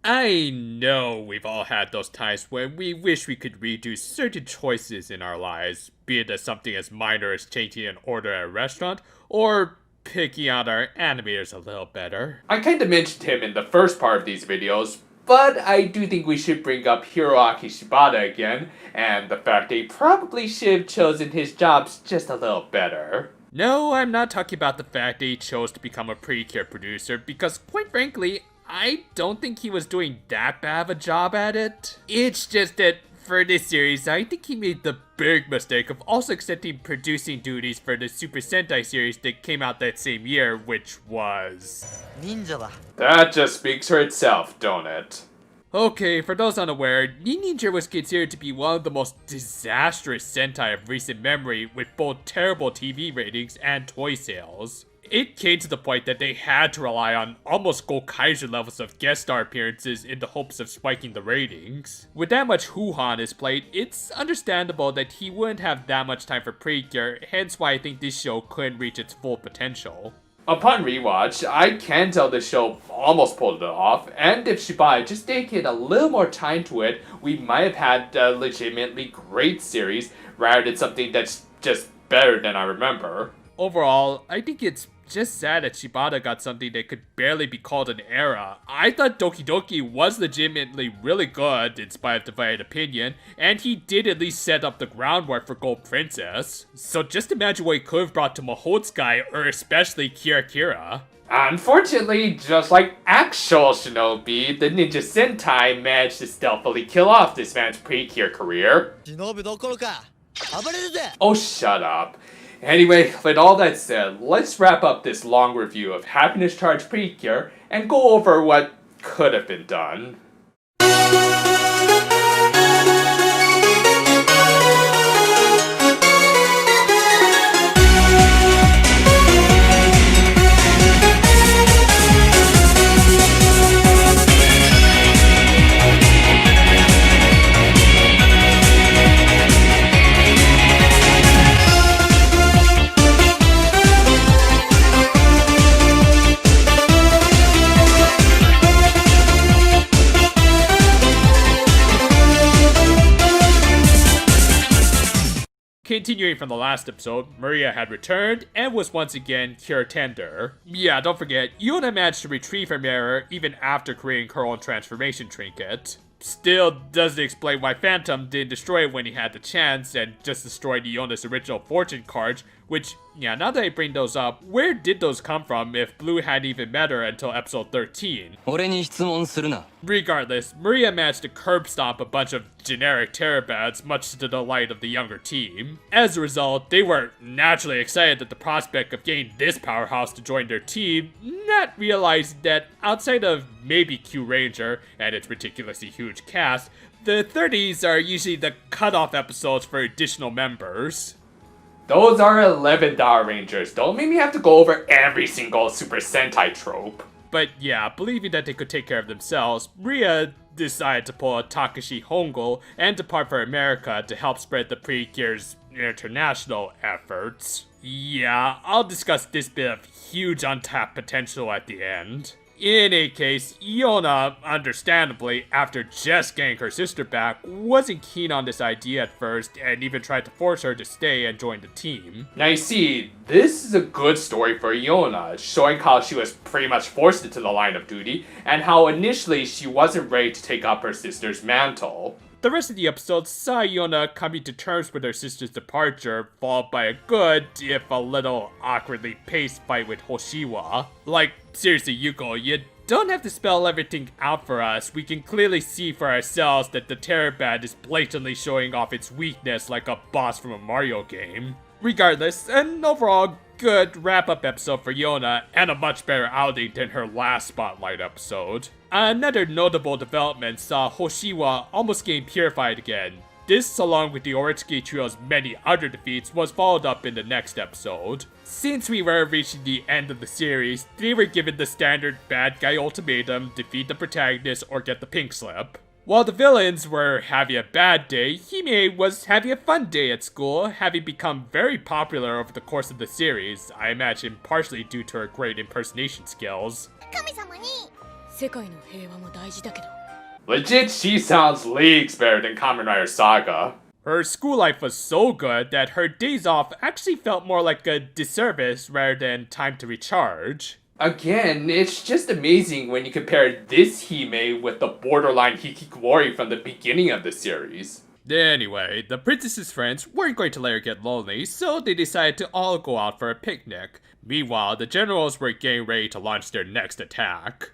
I know we've all had those times when we wish we could redo certain choices in our lives, be it as something as minor as changing an order at a restaurant, or picking out our animators a little better. I kinda mentioned him in the first part of these videos, but I do think we should bring up Hiroaki Shibata again, and the fact they probably should have chosen his jobs just a little better. No, I'm not talking about the fact that he chose to become a Precure producer, because quite frankly, I don't think he was doing that bad of a job at it. It's just that for this series, I think he made the big mistake of also accepting producing duties for the Super Sentai series that came out that same year, which was... Ninja. That just speaks for itself, don't it? Okay, for those unaware, Ninja was considered to be one of the most disastrous Sentai of recent memory, with both terrible TV ratings and toy sales. It came to the point that they had to rely on almost Gokaiger levels of guest star appearances in the hopes of spiking the ratings. With that much hoo-ha on his plate, it's understandable that he wouldn't have that much time for Precure, hence why I think this show couldn't reach its full potential. Upon rewatch, I can tell this show almost pulled it off, and if Shibata just dedicated a little more time to it, we might have had a legitimately great series, rather than something that's just better than I remember. Overall, I think it's just sad that Shibata got something that could barely be called an era. I thought Doki Doki was legitimately really good, in spite of divided opinion, and he did at least set up the groundwork for Gold Princess. So just imagine what he could have brought to Mahotsukai, or especially Kira Kira. Unfortunately, just like actual Shinobi, the Ninja Sentai managed to stealthily kill off this man's Precure career. Oh, shut up. Anyway, with all that said, let's wrap up this long review of Happiness Charge Precure and go over what could have been done. Continuing from the last episode, Maria had returned and was once again cure tender. Yeah, don't forget, Yuna managed to retrieve her mirror even after creating her own transformation trinket. Still doesn't explain why Phantom didn't destroy it when he had the chance and just destroyed Iona's original fortune cards, which, yeah, now that I bring those up, where did those come from if Blue hadn't even met her until episode 13? Regardless, Maria managed to curb stomp a bunch of generic Terabats, much to the delight of the younger team. As a result, they were naturally excited at the prospect of getting this powerhouse to join their team, not realizing that outside of maybe Q Ranger and its ridiculously huge cast, the 30s are usually the cutoff episodes for additional members. Those are $11 Rangers. Don't make me have to go over every single Super Sentai trope. But yeah, believing that they could take care of themselves, Ria decided to pull a Takashi Hongo and depart for America to help spread the Precure's international efforts. Yeah, I'll discuss this bit of huge untapped potential at the end. In any case, Iona, understandably, after just getting her sister back, wasn't keen on this idea at first and even tried to force her to stay and join the team. Now you see, this is a good story for Iona, showing how she was pretty much forced into the line of duty, and how initially she wasn't ready to take up her sister's mantle. The rest of the episode saw Iona coming to terms with her sister's departure, followed by a good, if a little awkwardly paced fight with Hoshiwa. Like, seriously Yuko, you don't have to spell everything out for us. We can clearly see for ourselves that the Terabad is blatantly showing off its weakness like a boss from a Mario game. Regardless, an overall good wrap-up episode for Yona, and a much better outing than her last Spotlight episode. Another notable development saw Hoshiwa almost getting purified again. This, along with the Oritsuki Trio's many other defeats, was followed up in the next episode. Since we were reaching the end of the series, they were given the standard bad guy ultimatum, defeat the protagonist or get the pink slip. While the villains were having a bad day, Hime was having a fun day at school, having become very popular over the course of the series, I imagine partially due to her great impersonation skills. Legit, she sounds leagues better than Kamen Rider Saga. Her school life was so good that her days off actually felt more like a disservice rather than time to recharge. Again, it's just amazing when you compare this Hime with the borderline Hikikomori from the beginning of the series. Anyway, the princess's friends weren't going to let her get lonely, so they decided to all go out for a picnic. Meanwhile, the generals were getting ready to launch their next attack.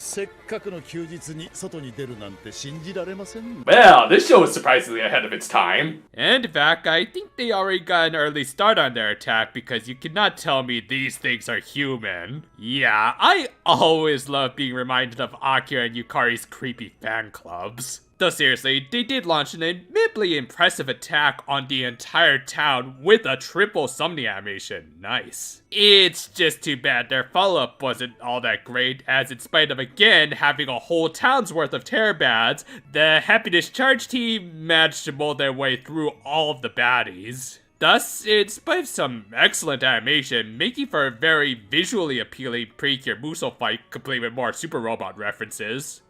Well, this show was surprisingly ahead of its time. And in fact, I think they already got an early start on their attack because you cannot tell me these things are human. Yeah, I always love being reminded of Akira and Yukari's creepy fan clubs. Though seriously, they did launch an admittedly impressive attack on the entire town with a triple summoning animation. Nice. It's just too bad their follow-up wasn't all that great, as in spite of again having a whole town's worth of terror bads, the Happiness Charge team managed to mull their way through all of the baddies. Thus, in spite of some excellent animation, making for a very visually appealing Precure Musou fight complete with more Super Robot references.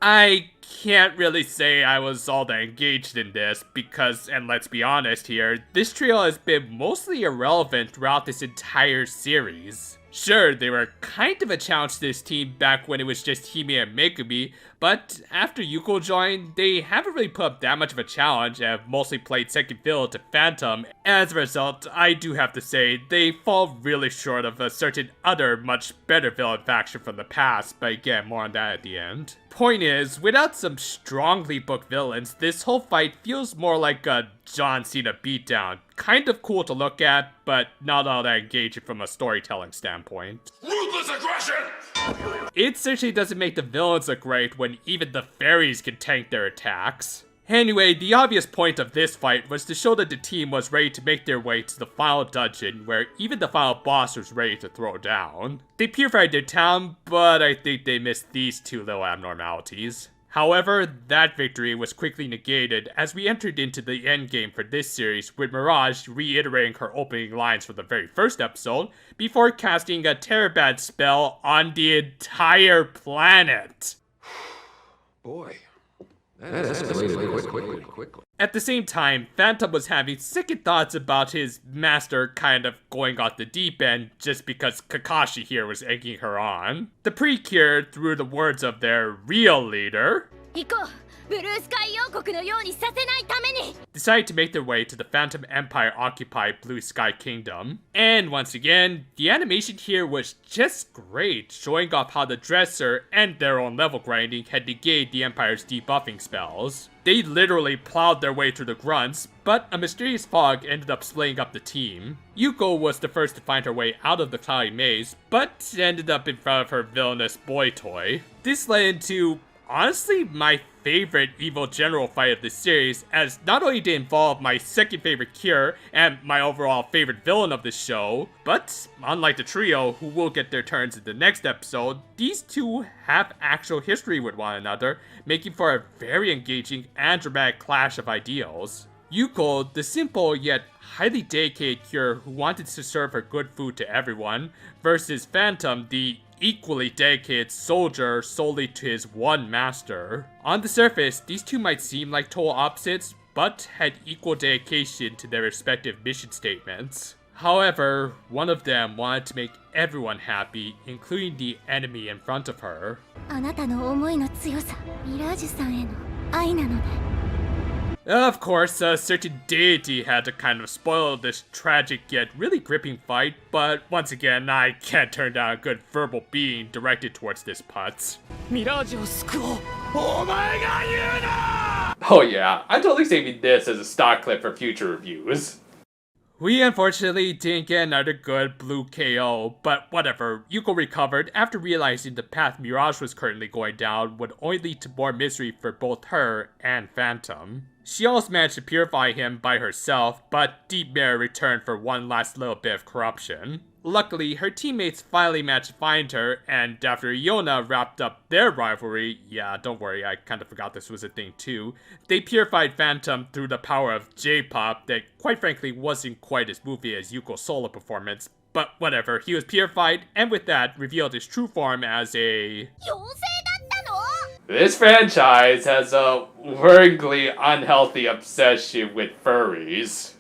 I can't really say I was all that engaged in this because, and let's be honest here, this trio has been mostly irrelevant throughout this entire series. Sure, they were kind of a challenge to this team back when it was just Hime and Megumi, but after Yuko joined, they haven't really put up that much of a challenge and have mostly played second fiddle to Phantom. As a result, I do have to say, they fall really short of a certain other much better villain faction from the past, but again, more on that at the end. Point is, without some strongly booked villains, this whole fight feels more like a John Cena beatdown. Kind of cool to look at, but not all that engaging from a storytelling standpoint. Ruthless aggression! It certainly doesn't make the villains look great when even the fairies can tank their attacks. Anyway, the obvious point of this fight was to show that the team was ready to make their way to the final dungeon, where even the final boss was ready to throw down. They purified their town, but I think they missed these two little abnormalities. However, that victory was quickly negated as we entered into the endgame for this series, with Mirage reiterating her opening lines from the very first episode, before casting a Terabad spell on the entire planet. Boy. That escalated quickly. At the same time, Phantom was having second thoughts about his master kind of going off the deep end just because Kakashi here was egging her on. The Precure, through the words of their real leader, decided to make their way to the Phantom Empire-occupied Blue Sky Kingdom. And once again, the animation here was just great, showing off how the Dresser and their own level grinding had negated the Empire's debuffing spells. They literally plowed their way through the grunts, but a mysterious fog ended up splitting up the team. Yuko was the first to find her way out of the cloudy maze, but ended up in front of her villainous boy toy. This led into, honestly, my favorite evil general fight of the series, as not only did it involve my second favorite cure and my overall favorite villain of the show, but unlike the trio, who will get their turns in the next episode, these two have actual history with one another, making for a very engaging and dramatic clash of ideals. Yuko, the simple yet highly dedicated cure who wanted to serve her good food to everyone, versus Phantom, the equally dedicated soldier solely to his one master. On the surface, these two might seem like total opposites, but had equal dedication to their respective mission statements. However, one of them wanted to make everyone happy, including the enemy in front of her. Of course, a certain deity had to kind of spoil this tragic yet really gripping fight, but once again, I can't turn down a good verbal being directed towards this putz. Mirage Oh yeah, I'm totally saving this as a stock clip for future reviews. We unfortunately didn't get another good blue KO, but whatever. Yuko recovered after realizing the path Mirage was currently going down would only lead to more misery for both her and Phantom. She also managed to purify him by herself, but Deep Mirror returned for one last little bit of corruption. Luckily, her teammates finally managed to find her, and after Iona wrapped up their rivalry, yeah, don't worry, I kind of forgot this was a thing too, they purified Phantom through the power of J-pop that quite frankly wasn't quite as movie as Yuko's solo performance, but whatever, he was purified, and with that, revealed his true form as a... This franchise has a worryingly unhealthy obsession with furries.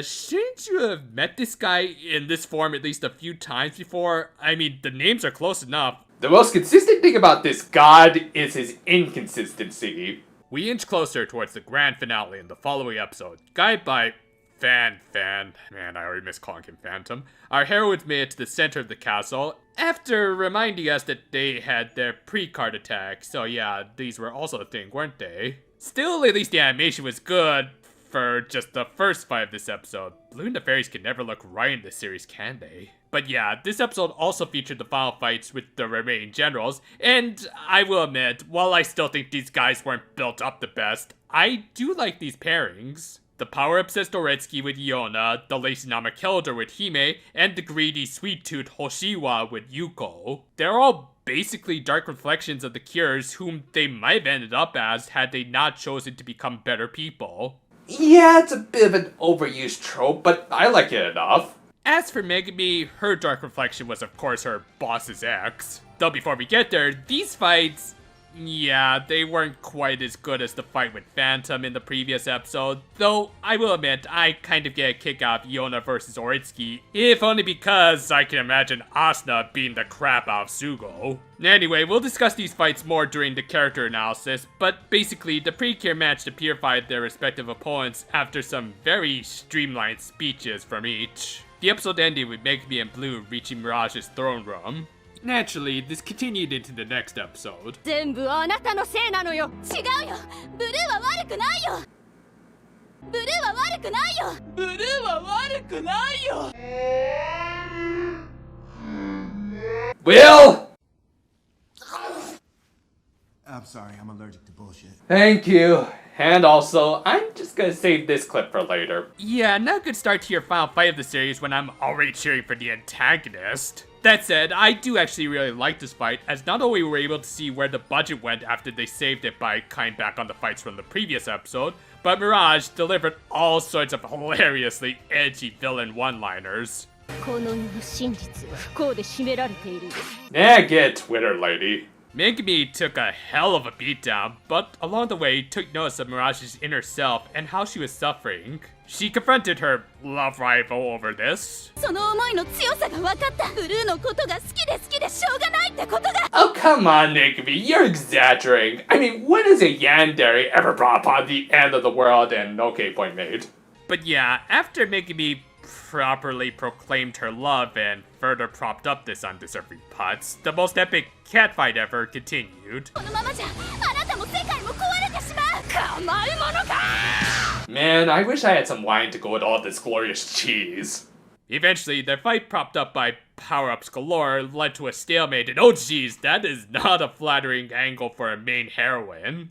Shouldn't you have met this guy in this form at least a few times before? I mean, the names are close enough. The most consistent thing about this god is his inconsistency. We inch closer towards the grand finale in the following episode, guided by Man, I already miss calling him Phantom. Our heroines made it to the center of the castle after reminding us that they had their pre-card attack. So yeah, these were also a thing, weren't they? Still, at least the animation was good for just the first fight of this episode. Blue and the Fairies can never look right in this series, can they? But yeah, this episode also featured the final fights with the remaining generals, and I will admit, while I still think these guys weren't built up the best, I do like these pairings. The power-obsessed Oretsuki with Yona, the lazy Namakilder with Hime, and the greedy sweet-tooth Hoshiwa with Yuko. They're all basically dark reflections of the Cures whom they might have ended up as had they not chosen to become better people. Yeah, it's a bit of an overused trope, but I like it enough. As for Megumi, her dark reflection was of course her boss's ex. Though before we get there, these fights... yeah, they weren't quite as good as the fight with Phantom in the previous episode, though I will admit I kind of get a kick out of Yona versus Oretsuki, if only because I can imagine Asuna beating the crap out of Sugo. Anyway, we'll discuss these fights more during the character analysis, but basically the Precure managed to purify their respective opponents after some very streamlined speeches from each. The episode ended with Megumi and Blue reaching Mirage's throne room. Naturally, this continued into the next episode. Will! I'm sorry, I'm allergic to bullshit. Thank you. And also, I'm just gonna save this clip for later. Yeah, not a good start to your final fight of the series when I'm already cheering for the antagonist. That said, I do actually really like this fight, as not only were we able to see where the budget went after they saved it by cutting back on the fights from the previous episode, but Mirage delivered all sorts of hilariously edgy villain one-liners. Get Twitter, lady. Megumi took a hell of a beatdown, but along the way took notice of Mirage's inner self and how she was suffering. She confronted her love rival over this. Oh come on, Megumi, you're exaggerating. I mean, when has a yandere ever brought upon the end of the world? And okay, point made. But yeah, after Megumi properly proclaimed her love and further propped up this undeserving putz, the most epic catfight ever continued. Man, I wish I had some wine to go with all this glorious cheese. Eventually, their fight propped up by power-ups galore led to a stalemate, and oh geez, that is not a flattering angle for a main heroine.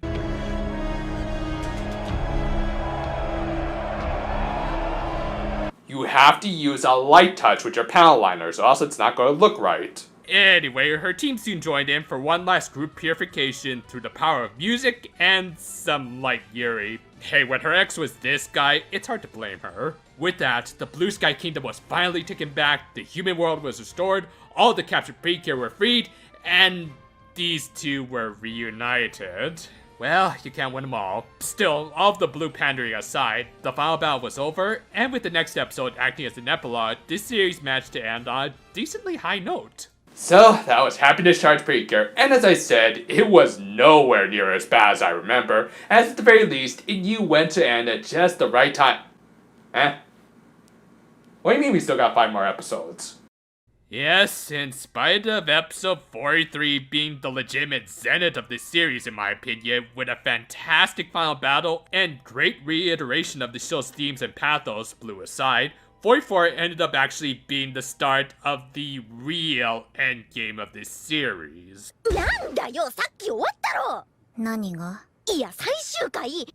You have to use a light touch with your panel liners, or else it's not going to look right. Anyway, her team soon joined in for one last group purification through the power of music and some light Yuri. Hey, when her ex was this guy, it's hard to blame her. With that, the Blue Sky Kingdom was finally taken back, the human world was restored, all the captured Precure were freed, and these two were reunited. Well, you can't win them all. Still, all of the blue pandering aside, the final battle was over, and with the next episode acting as an epilogue, this series managed to end on a decently high note. So, that was Happiness Charge Precure, and as I said, it was nowhere near as bad as I remember, as at the very least, it knew when to end at just the right time. What do you mean we still got 5 more episodes? Yes, in spite of episode 43 being the legitimate zenith of this series in my opinion, with a fantastic final battle and great reiteration of the show's themes and pathos, Blue aside, 44 ended up actually being the start of the real endgame of this series.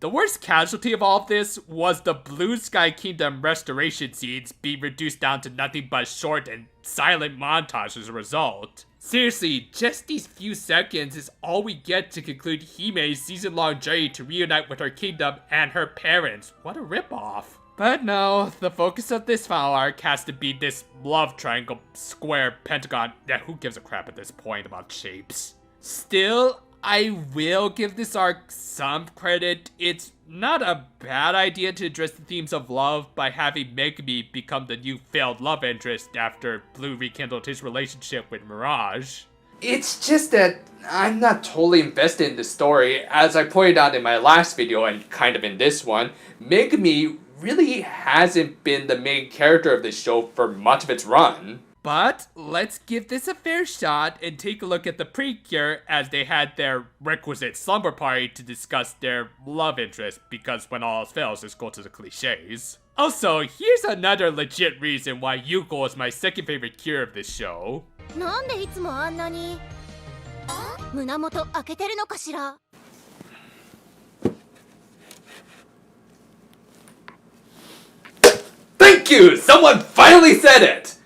The worst casualty of all of this was the Blue Sky Kingdom restoration scenes being reduced down to nothing but short and silent montage as a result. Seriously, just these few seconds is all we get to conclude Hime's season-long journey to reunite with her kingdom and her parents. What a ripoff. But no, the focus of this final arc has to be this love triangle, square, pentagon. Yeah, who gives a crap at this point about shapes? Still, I will give this arc some credit. It's not a bad idea to address the themes of love by having Megumi become the new failed love interest after Blue rekindled his relationship with Mirage. It's just that I'm not totally invested in the story. As I pointed out in my last video and kind of in this one, Megumi really hasn't been the main character of this show for much of its run. But let's give this a fair shot and take a look at the Precure as they had their requisite slumber party to discuss their love interest, because when all else fails, just go to the cliches. Also, here's another legit reason why Yuko is my second favorite cure of this show. なんでいつもあんなに胸元開けてるのかしら Thank you! Someone finally said it!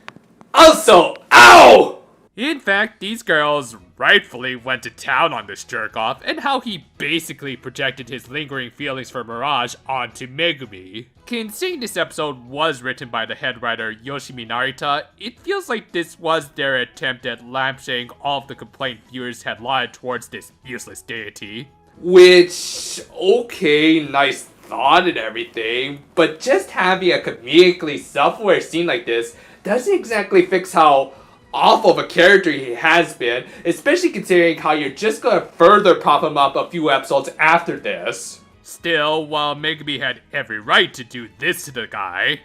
Also, ow! In fact, these girls rightfully went to town on this jerk-off and how he basically projected his lingering feelings for Mirage onto Megumi. Considering this episode was written by the head writer Yoshimi Narita, it feels like this was their attempt at lampshading all of the complaint viewers had lied towards this useless deity. Which, okay, nice thought and everything, but just having a comedically self-aware scene like this doesn't exactly fix how awful of a character he has been, especially considering how you're just gonna further prop him up a few episodes after this. Still, while Megumi had every right to do this to the guy,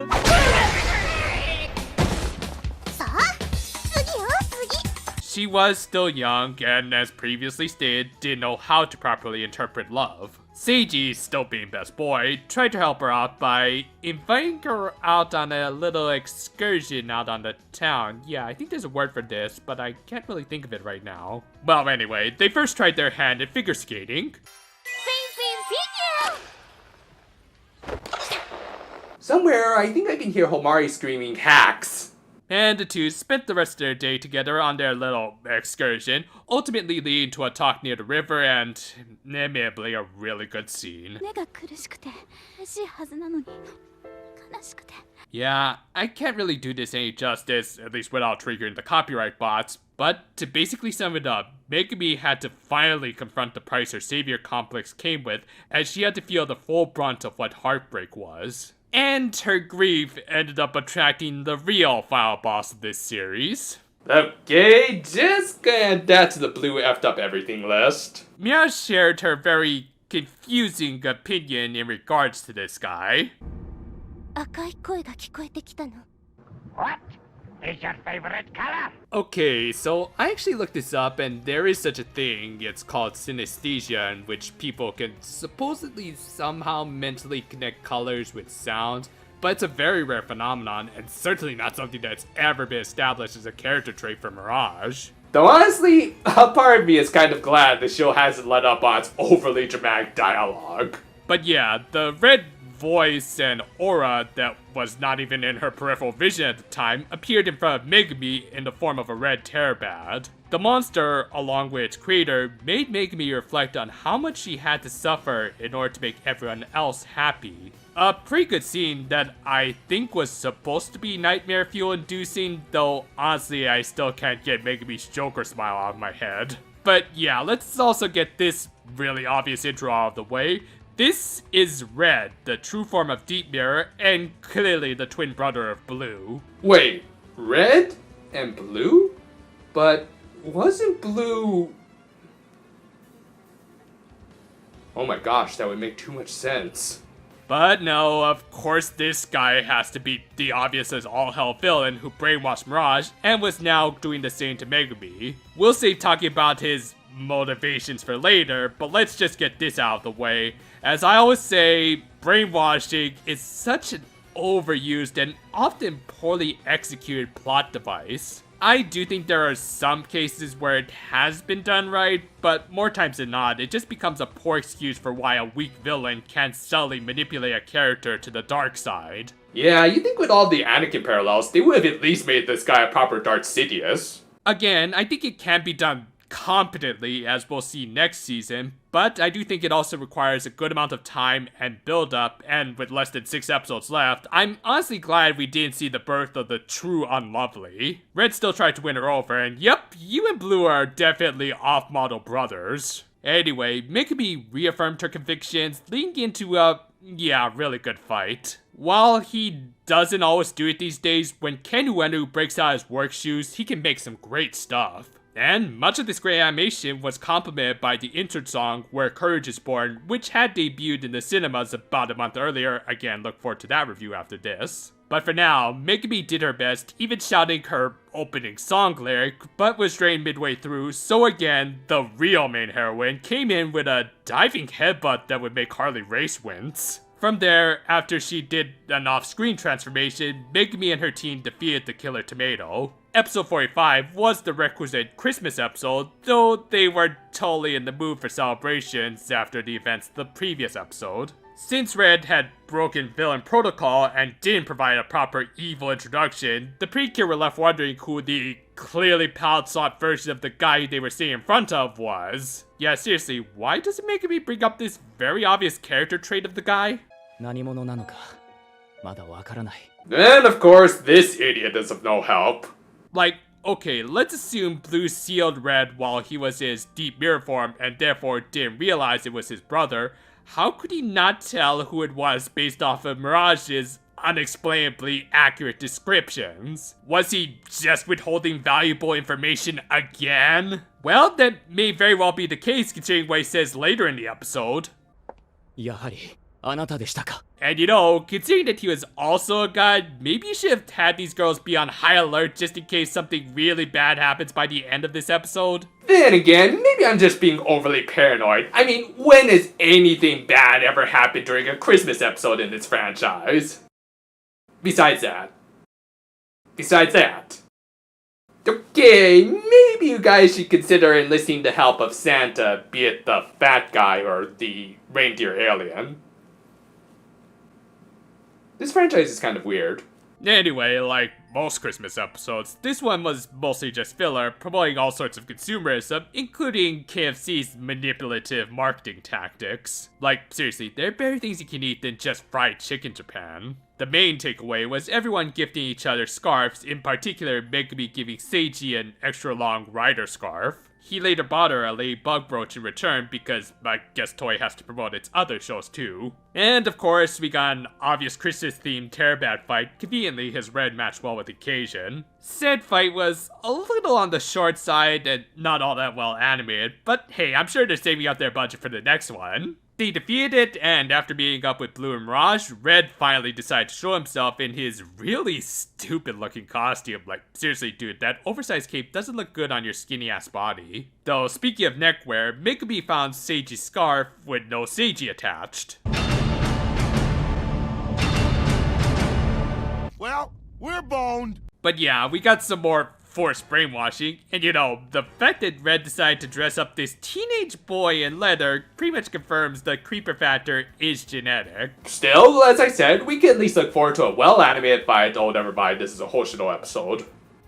さあ次よ次 she was still young and, as previously stated, didn't know how to properly interpret love. Seiji, still being best boy, tried to help her out by inviting her out on a little excursion out on the town. Yeah, I think there's a word for this, but I can't really think of it right now. Well, anyway, they first tried their hand at figure skating. Somewhere, I think I can hear Homari screaming hacks. And the two spent the rest of their day together on their little excursion, ultimately leading to a talk near the river and, admittedly, a really good scene. 目が苦しくて嬉しいはずなのに悲しくて Yeah, I can't really do this any justice, at least without triggering the copyright bots, but to basically sum it up, Megumi had to finally confront the price her savior complex came with, as she had to feel the full brunt of what heartbreak was. And her grief ended up attracting the real final boss of this series. Okay, just gonna add that to the blue effed up everything list. Mirage shared her very confusing opinion in regards to this guy. 赤い声が聞こえてきたの What is your favorite color? Okay, so I actually looked this up and there is such a thing. It's called synesthesia, in which people can supposedly somehow mentally connect colors with sounds, but it's a very rare phenomenon and certainly not something that's ever been established as a character trait for Mirage. Though honestly, a part of me is kind of glad the show hasn't let up on its overly dramatic dialogue. But yeah, the red voice and aura that was not even in her peripheral vision at the time appeared in front of Megumi in the form of a red terabad. The monster, along with its creator, made Megumi reflect on how much she had to suffer in order to make everyone else happy. A pretty good scene that I think was supposed to be nightmare fuel inducing, though honestly I still can't get Megumi's Joker smile out of my head. But yeah, let's also get this really obvious intro out of the way. This is Red, the true form of Deep Mirror, and clearly the twin brother of Blue. Wait, Red and Blue? But wasn't Blue... Oh my gosh, that would make too much sense. But no, of course this guy has to be the obvious as all hell villain who brainwashed Mirage and was now doing the same to Megumi. We'll save talking about his motivations for later, but let's just get this out of the way. As I always say, brainwashing is such an overused and often poorly executed plot device. I do think there are some cases where it has been done right, but more times than not, it just becomes a poor excuse for why a weak villain can subtly manipulate a character to the dark side. Yeah, you think with all the Anakin parallels, they would have at least made this guy a proper Darth Sidious. Again, I think it can be done competently, as we'll see next season, but I do think it also requires a good amount of time and build up, and with less than 6 episodes left, I'm honestly glad we didn't see the birth of the true unlovely. Red still tried to win her over, and yep, you and Blue are definitely off-model brothers. Anyway, Mikami reaffirmed her convictions, leading into a, really good fight. While he doesn't always do it these days, when Ken Ueno breaks out his work shoes, he can make some great stuff. And much of this great animation was complemented by the intro song Where Courage is Born, which had debuted in the cinemas about a month earlier. Again, look forward to that review after this. But for now, Megumi did her best, even shouting her opening song lyric, but was drained midway through, so again, the real main heroine came in with a diving headbutt that would make Harley Race wince. From there, after she did an off-screen transformation, Megumi and her team defeated the Killer Tomato. Episode 45 was the requisite Christmas episode, though they were totally in the mood for celebrations after the events of the previous episode. Since Red had broken villain protocol and didn't provide a proper evil introduction, the Precure were left wondering who the clearly palette-sought version of the guy they were sitting in front of was. Yeah, seriously, why does it make me bring up this very obvious character trait of the guy? 何者なのかまだわからない And of course, this idiot is of no help. Like, okay, let's assume Blue sealed Red while he was in his deep mirror form and therefore didn't realize it was his brother. How could he not tell who it was based off of Mirage's unexplainably accurate descriptions? Was he just withholding valuable information again? Well, that may very well be the case considering what he says later in the episode. やはりあなたでしたか And you know, considering that he was also a god, maybe you should have had these girls be on high alert just in case something really bad happens by the end of this episode. Then again, maybe I'm just being overly paranoid. I mean, when has anything bad ever happened during a Christmas episode in this franchise? Besides that. Okay, maybe you guys should consider enlisting the help of Santa, be it the fat guy or the reindeer alien. This franchise is kind of weird. Anyway, like most Christmas episodes, this one was mostly just filler, promoting all sorts of consumerism, including KFC's manipulative marketing tactics. Like, seriously, there are better things you can eat than just fried chicken in Japan. The main takeaway was everyone gifting each other scarves, in particular Megumi giving Seiji an extra long rider scarf. He later bought her a ladybug brooch in return because I guess Toei has to promote its other shows too. And of course, we got an obvious Christmas-themed Terabad fight. Conveniently, his Red matched well with the occasion. Said fight was a little on the short side and not all that well animated, but hey, I'm sure they're saving up their budget for the next one. They defeated it, and after meeting up with Blue and Mirage, Red finally decided to show himself in his really stupid-looking costume. Like, seriously, dude, that oversized cape doesn't look good on your skinny-ass body. Though, speaking of neckwear, Mikami found Seiji's scarf with no Seiji attached. Well, we're boned. But yeah, we got some more forced brainwashing, and you know, the fact that Red decided to dress up this teenage boy in leather pretty much confirms the creeper factor is genetic. Still, as I said, we can at least look forward to a well-animated fight. Oh, never mind, this is a Hoshino episode.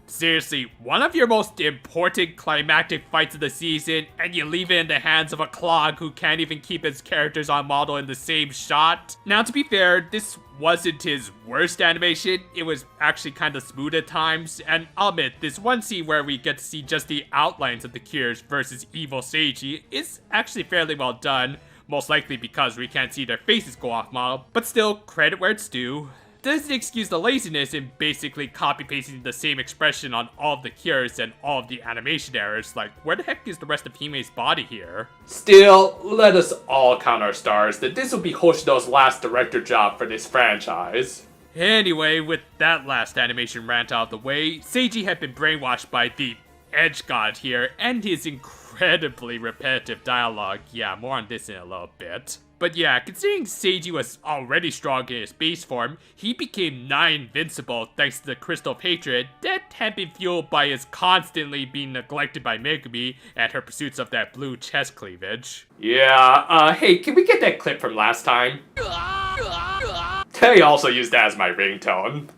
Seriously, one of your most important climactic fights of the season, and you leave it in the hands of a clog who can't even keep his characters on model in the same shot? Now, to be fair, this wasn't his worst animation. It was actually kind of smooth at times, and I'll admit, this one scene where we get to see just the outlines of the Cures versus evil Seiji is actually fairly well done, most likely because we can't see their faces go off model, but still, credit where it's due. Doesn't excuse the laziness in basically copy-pasting the same expression on all of the Cures and all of the animation errors. Like, where the heck is the rest of Hime's body here? Still, let us all count our stars that this will be Hoshino's last director job for this franchise. Anyway, with that last animation rant out of the way, Seiji had been brainwashed by the Edge God here and his incredibly repetitive dialogue. Yeah, more on this in a little bit. But yeah, considering Seiji was already strong in his base form, he became nigh invincible thanks to the Crystal of Hatred that had been fueled by his constantly being neglected by Megumi and her pursuits of that blue chest cleavage. Yeah, hey, can we get that clip from last time? I also used that as my ringtone.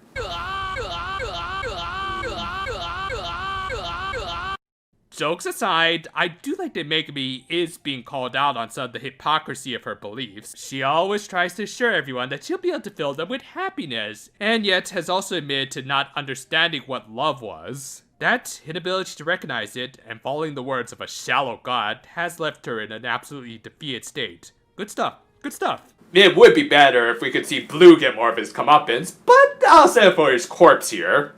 jokes aside, I do like that Megumi is being called out on some of the hypocrisy of her beliefs. She always tries to assure everyone that she'll be able to fill them with happiness, and yet has also admitted to not understanding what love was. That inability to recognize it, and following the words of a shallow god, has left her in an absolutely defeated state. Good stuff. Good stuff. It would be better if we could see Blue get more of his comeuppance, but I'll settle for his corpse here.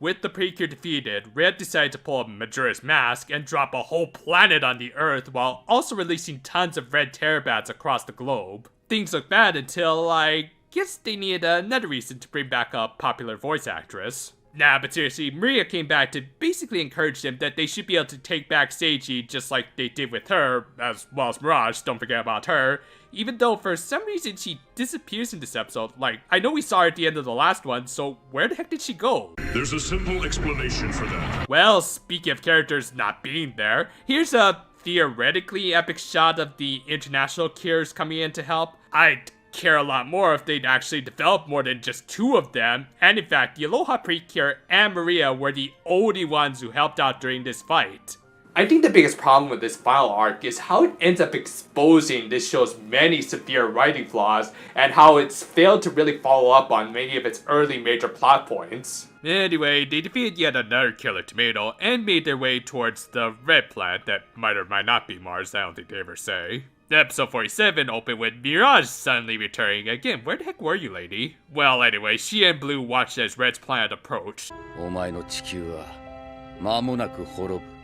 With the Precure defeated, Red decided to pull a Majora's Mask and drop a whole planet on the Earth while also releasing tons of red Terabats across the globe. Things look bad until, I guess they needed another reason to bring back a popular voice actress. Nah, but seriously, Maria came back to basically encourage them that they should be able to take back Seiji just like they did with her, as well as Mirage, don't forget about her. Even though for some reason she disappears in this episode. Like, I know we saw her at the end of the last one, so where the heck did she go? There's a simple explanation for that. Well, speaking of characters not being there, here's a theoretically epic shot of the international cures coming in to help. I'd care a lot more if they'd actually developed more than just two of them, and in fact, the Aloha Precure and Maria were the only ones who helped out during this fight. I think the biggest problem with this final arc is how it ends up exposing this show's many severe writing flaws, and how it's failed to really follow up on many of its early major plot points. Anyway, they defeated yet another killer tomato, and made their way towards the red plant that might or might not be Mars, I don't think they ever say. Episode 47 opened with Mirage suddenly returning. Again, where the heck were you, lady? Well, anyway, she and Blue watched as Red's planet approached.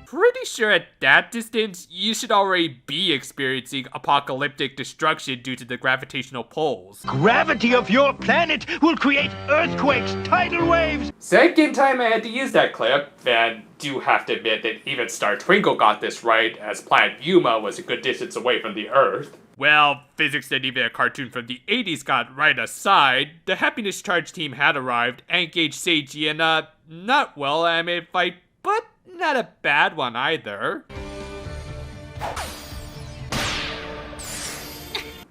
Pretty sure at that distance, you should already be experiencing apocalyptic destruction due to the gravitational pulls. Gravity of your planet will create earthquakes, tidal waves. Second time I had to use that clip, and do have to admit that even Star Twinkle got this right, as planet Yuma was a good distance away from the Earth. Well, physics that even a cartoon from the 80s got right aside, the Happiness Charge team had arrived and engaged Seiji in a not well animated fight, but not a bad one either.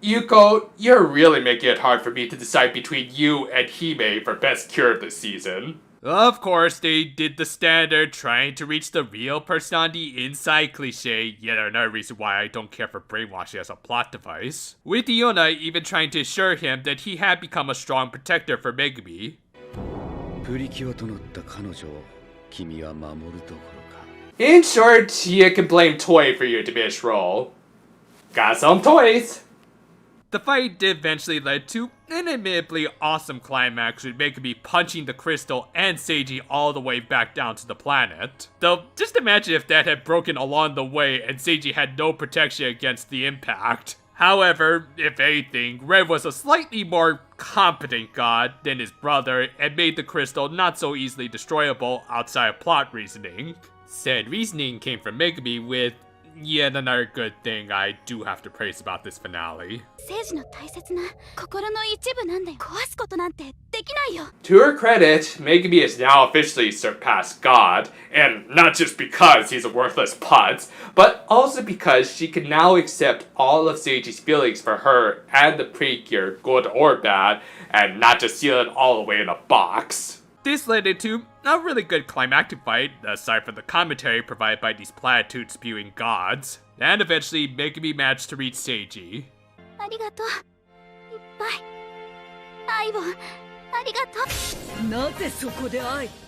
Yuko, you're really making it hard for me to decide between you and Hime for best cure this season. Of course, they did the standard, trying to reach the real person on the inside cliche, yet another reason why I don't care for brainwashing as a plot device. With Iona even trying to assure him that he had become a strong protector for Megumi. In short, you can blame Toy for your diminished role. Got some toys! The fight eventually led to an admittedly awesome climax with Megumi punching the crystal and Seiji all the way back down to the planet. Though, just imagine if that had broken along the way and Seiji had no protection against the impact. However, if anything, Red was a slightly more competent god than his brother and made the crystal not so easily destroyable outside of plot reasoning. Said reasoning came from Megumi with yet another good thing I do have to praise about this finale. To her credit, Megumi is now officially surpassed God, and not just because he's a worthless putz, but also because she can now accept all of Seiji's feelings for her and the Precure, good or bad, and not just seal it all away in a box. This led into a really good climactic fight, aside from the commentary provided by these platitude-spewing gods, and eventually Megumi managed to reach Seiji.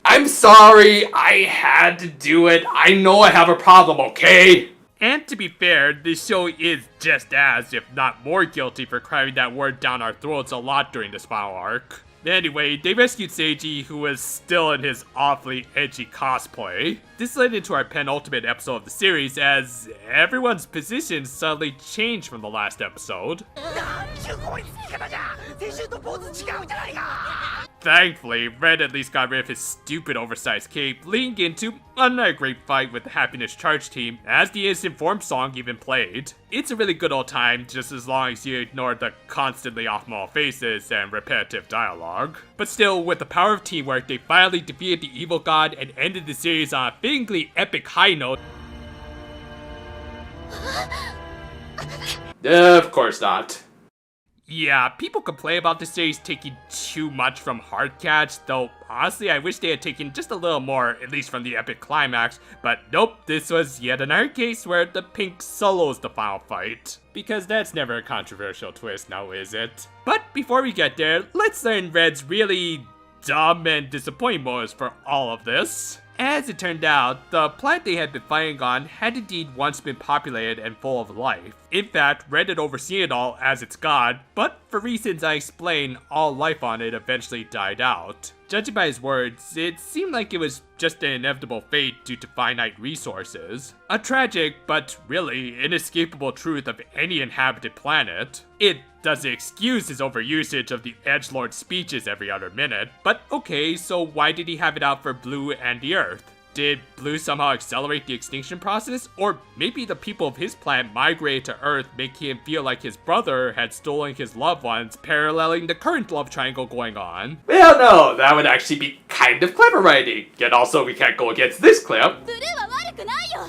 I'm sorry, I had to do it. I know I have a problem, okay? And to be fair, this show is just as, if not more guilty for cramming that word down our throats a lot during this final arc. Anyway, they rescued Seiji, who was still in his awfully edgy cosplay. This led into our penultimate episode of the series, as everyone's positions suddenly changed from the last episode. Thankfully, Red at least got rid of his stupid oversized cape, leading into another great fight with the Happiness Charge team, as the Innocent Form song even played. It's a really good old time, just as long as you ignore the constantly off-model faces and repetitive dialogue. But still, with the power of teamwork, they finally defeated the evil god and ended the series on a fittingly epic high note. Of course not. Yeah, people complain about the series taking too much from Hardcatch, though honestly I wish they had taken just a little more, at least from the epic climax, but nope, this was yet another case where the pink solos the final fight. Because that's never a controversial twist now, is it? But before we get there, let's learn Red's really dumb and disappointing motives for all of this. As it turned out, the planet they had been fighting on had indeed once been populated and full of life. In fact, Red had overseen it all as its god, but for reasons I explain, all life on it eventually died out. Judging by his words, it seemed like it was just an inevitable fate due to finite resources. A tragic, but really inescapable truth of any inhabited planet. It doesn't excuse his overusage of the edgelord speeches every other minute, but okay, so why did he have it out for Blue and the Earth? Did Blue somehow accelerate the extinction process? Or maybe the people of his planet migrated to Earth, making him feel like his brother had stolen his loved ones, paralleling the current love triangle going on? Well, no, that would actually be kind of clever writing. Yet also, we can't go against this clip.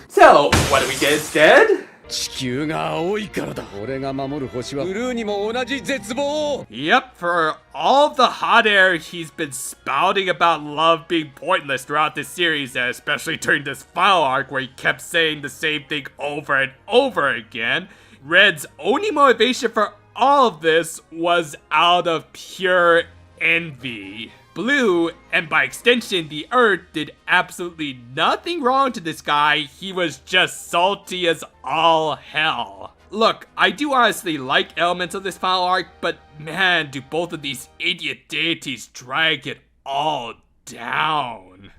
So, what do we get instead? 地球が青いからだ。俺が守る星はブルーにも同じ絶望。 Yep, for all of the hot air he's been spouting about love being pointless throughout this series, and especially during this final arc where he kept saying the same thing over and over again, Red's only motivation for all of this was out of pure envy. Blue, and by extension the Earth, did absolutely nothing wrong to this guy. He was just salty as all hell. Look, I do honestly like elements of this final arc, but man, do both of these idiot deities drag it all down.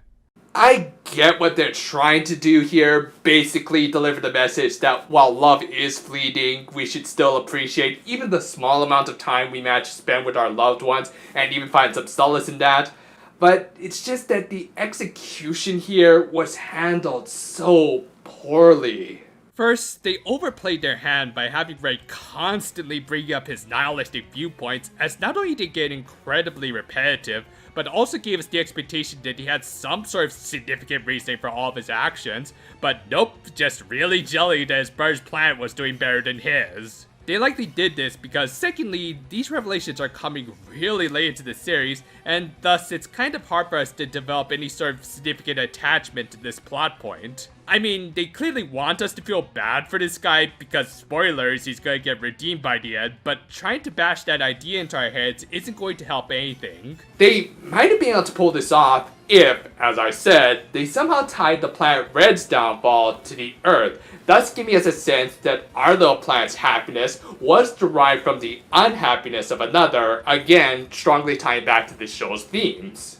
I get what they're trying to do here, basically deliver the message that while love is fleeting, we should still appreciate even the small amount of time we manage to spend with our loved ones, and even find some solace in that. But it's just that the execution here was handled so poorly. First, they overplayed their hand by having Red constantly bring up his nihilistic viewpoints, as not only did it get incredibly repetitive, but also gave us the expectation that he had some sort of significant reasoning for all of his actions, but nope, just really jelly that his brother's planet was doing better than his. They likely did this because, secondly, these revelations are coming really late into the series, and thus it's kind of hard for us to develop any sort of significant attachment to this plot point. I mean, they clearly want us to feel bad for this guy because, spoilers, he's gonna get redeemed by the end, but trying to bash that idea into our heads isn't going to help anything. They might have been able to pull this off if, as I said, they somehow tied the planet Red's downfall to the Earth, thus giving us a sense that our little planet's happiness was derived from the unhappiness of another, again, strongly tying back to this show's themes.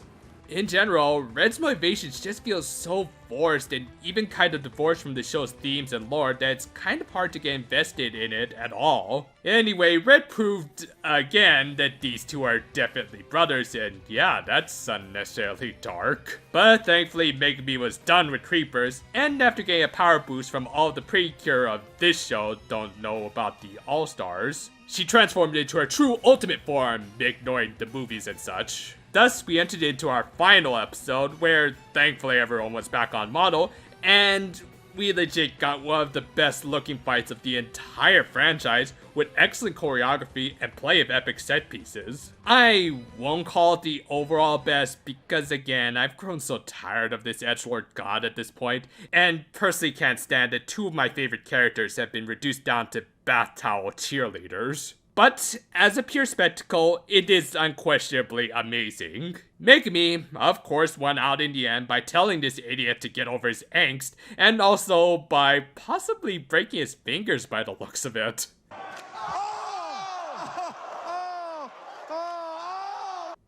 In general, Red's motivations just feel so forced and even kind of divorced from the show's themes and lore that it's kind of hard to get invested in it at all. Anyway, Red proved again that these two are definitely brothers, and yeah, that's unnecessarily dark. But thankfully Megumi was done with creepers, and after getting a power boost from all of the Precure of this show, don't know about the All-Stars, she transformed into her true ultimate form, ignoring the movies and such. Thus, we entered into our final episode, where thankfully everyone was back on model, and we legit got one of the best looking fights of the entire franchise, with excellent choreography and play of epic set pieces. I won't call it the overall best because, again, I've grown so tired of this edgelord god at this point, and personally can't stand that two of my favorite characters have been reduced down to bath towel cheerleaders. But as a pure spectacle, it is unquestionably amazing. Megumi, of course, won out in the end by telling this idiot to get over his angst, and also by possibly breaking his fingers by the looks of it.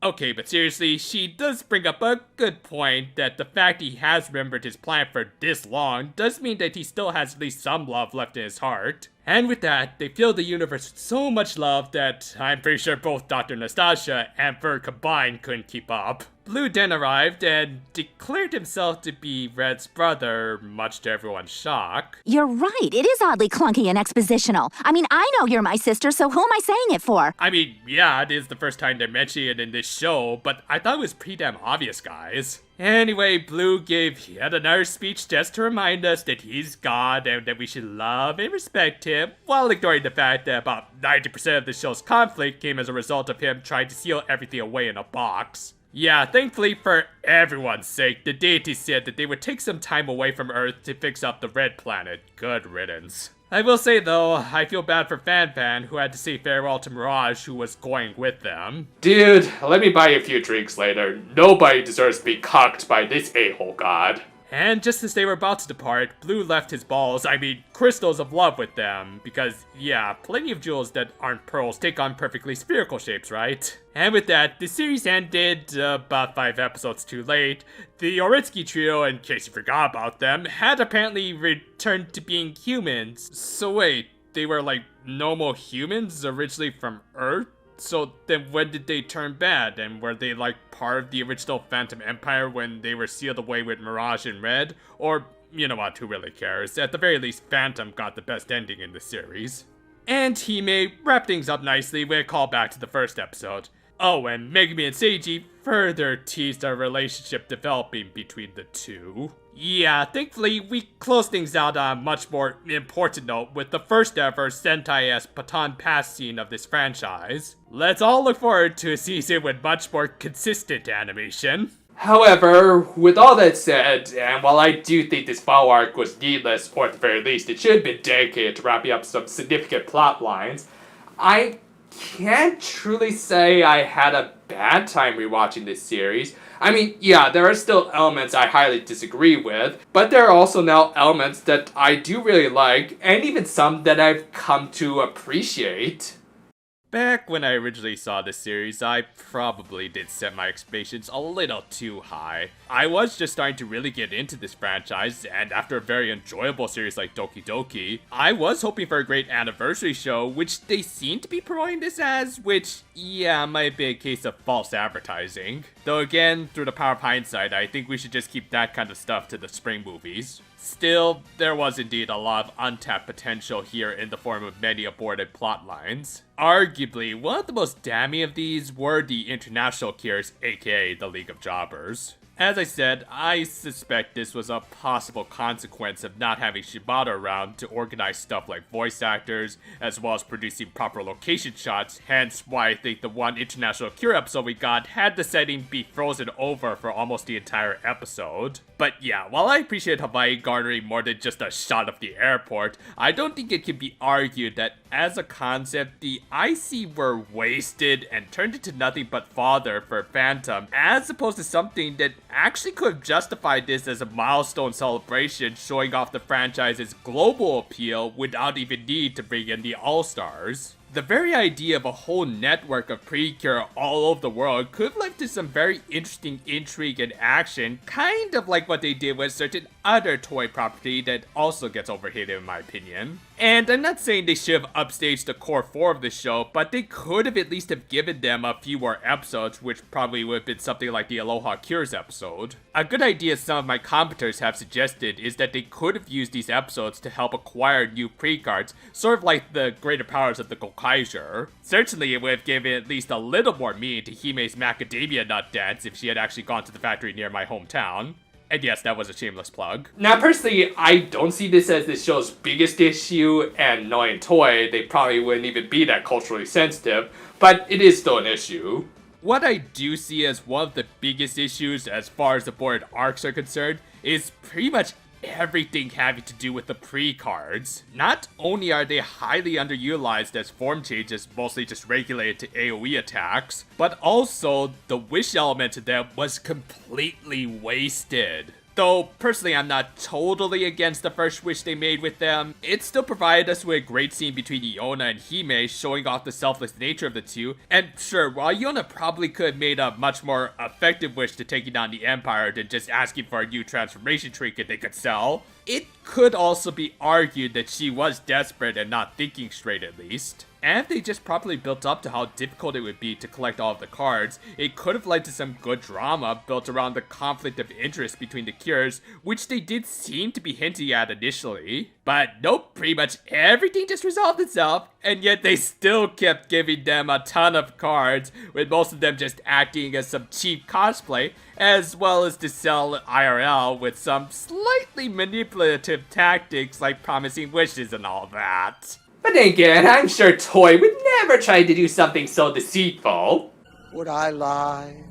Okay, but seriously, she does bring up a good point that the fact he has remembered his planet for this long does mean that he still has at least some love left in his heart. And with that, they filled the universe with so much love that I'm pretty sure both Dr. Nastasia and Fur combined couldn't keep up. Blue then arrived and declared himself to be Red's brother, much to everyone's shock. You're right, it is oddly clunky and expositional. I mean, I know you're my sister, so who am I saying it for? I mean, yeah, it is the first time they're mentioning it in this show, but I thought it was pretty damn obvious, guys. Anyway, Blue gave yet another speech just to remind us that he's God and that we should love and respect him, while ignoring the fact that about 90% of the show's conflict came as a result of him trying to seal everything away in a box. Yeah, thankfully for everyone's sake, the deities said that they would take some time away from Earth to fix up the Red Planet. Good riddance. I will say though, I feel bad for Fan, who had to say farewell to Mirage, who was going with them. Dude, let me buy you a few drinks later. Nobody deserves to be cucked by this a-hole god. And just as they were about to depart, Blue left his crystals of love with them, because, yeah, plenty of jewels that aren't pearls take on perfectly spherical shapes, right? And with that, the series ended about 5 episodes too late. The Oritsky trio, in case you forgot about them, had apparently returned to being humans. So wait, they were like normal humans originally from Earth? So then when did they turn bad? And were they like part of the original Phantom Empire when they were sealed away with Mirage and Red? Or, you know what, who really cares? At the very least, Phantom got the best ending in the series. And Hime wrapped things up nicely with a callback to the first episode. Oh, and Megumi and Seiji further teased our relationship developing between the two. Yeah, thankfully, we closed things out on a much more important note with the first ever Sentai-esque Baton Pass scene of this franchise. Let's all look forward to a season with much more consistent animation. However, with all that said, and while I do think this follow arc was needless, or at the very least it should have been dedicated to wrapping up some significant plot lines, I can't truly say I had a bad time rewatching this series. I mean, yeah, there are still elements I highly disagree with, but there are also now elements that I do really like, and even some that I've come to appreciate. Back when I originally saw this series, I probably did set my expectations a little too high. I was just starting to really get into this franchise, and after a very enjoyable series like Doki Doki, I was hoping for a great anniversary show, which they seem to be promoting this as, which, yeah, might be a case of false advertising. Though again, through the power of hindsight, I think we should just keep that kind of stuff to the spring movies. Still, there was indeed a lot of untapped potential here in the form of many aborted plot lines. Arguably, one of the most damning of these were the international cures, aka the League of Jobbers. As I said, I suspect this was a possible consequence of not having Shibata around to organize stuff like voice actors, as well as producing proper location shots, hence why I think the one international cure episode we got had the setting be frozen over for almost the entire episode. But yeah, while I appreciate Hawaii garnering more than just a shot of the airport, I don't think it can be argued that as a concept, the IC were wasted and turned into nothing but fodder for Phantom, as opposed to something that actually could have justified this as a milestone celebration showing off the franchise's global appeal without even need to bring in the All-Stars. The very idea of a whole network of Precure all over the world could have led to some very interesting intrigue and action, kind of like what they did with certain other toy property that also gets overhated in my opinion. And I'm not saying they should have upstaged the core 4 of the show, but they could have at least have given them a few more episodes, which probably would have been something like the Aloha Cures episode. A good idea some of my commenters have suggested is that they could have used these episodes to help acquire new pre-cards, sort of like the greater powers of the Gokaiger. Certainly it would have given at least a little more meaning to Hime's macadamia nut dance if she had actually gone to the factory near my hometown. And yes, that was a shameless plug. Now, personally, I don't see this as this show's biggest issue, and knowing Toei, they probably wouldn't even be that culturally sensitive, but it is still an issue. What I do see as one of the biggest issues as far as the board arcs are concerned is pretty much everything having to do with the pre-cards. Not only are they highly underutilized as form changes mostly just regulated to AoE attacks, but also the wish element to them was completely wasted. Though, personally, I'm not totally against the first wish they made with them. It still provided us with a great scene between Iona and Hime, showing off the selfless nature of the two. And sure, while Iona probably could have made a much more effective wish to taking down the Empire than just asking for a new transformation trinket they could sell, it could also be argued that she was desperate and not thinking straight at least. And if they just properly built up to how difficult it would be to collect all of the cards, it could have led to some good drama built around the conflict of interest between the Cures, which they did seem to be hinting at initially. But nope, pretty much everything just resolved itself, and yet they still kept giving them a ton of cards, with most of them just acting as some cheap cosplay, as well as to sell IRL with some slightly manipulative tactics like promising wishes and all that. But then again, I'm sure Toy would never try to do something so deceitful. Would I lie?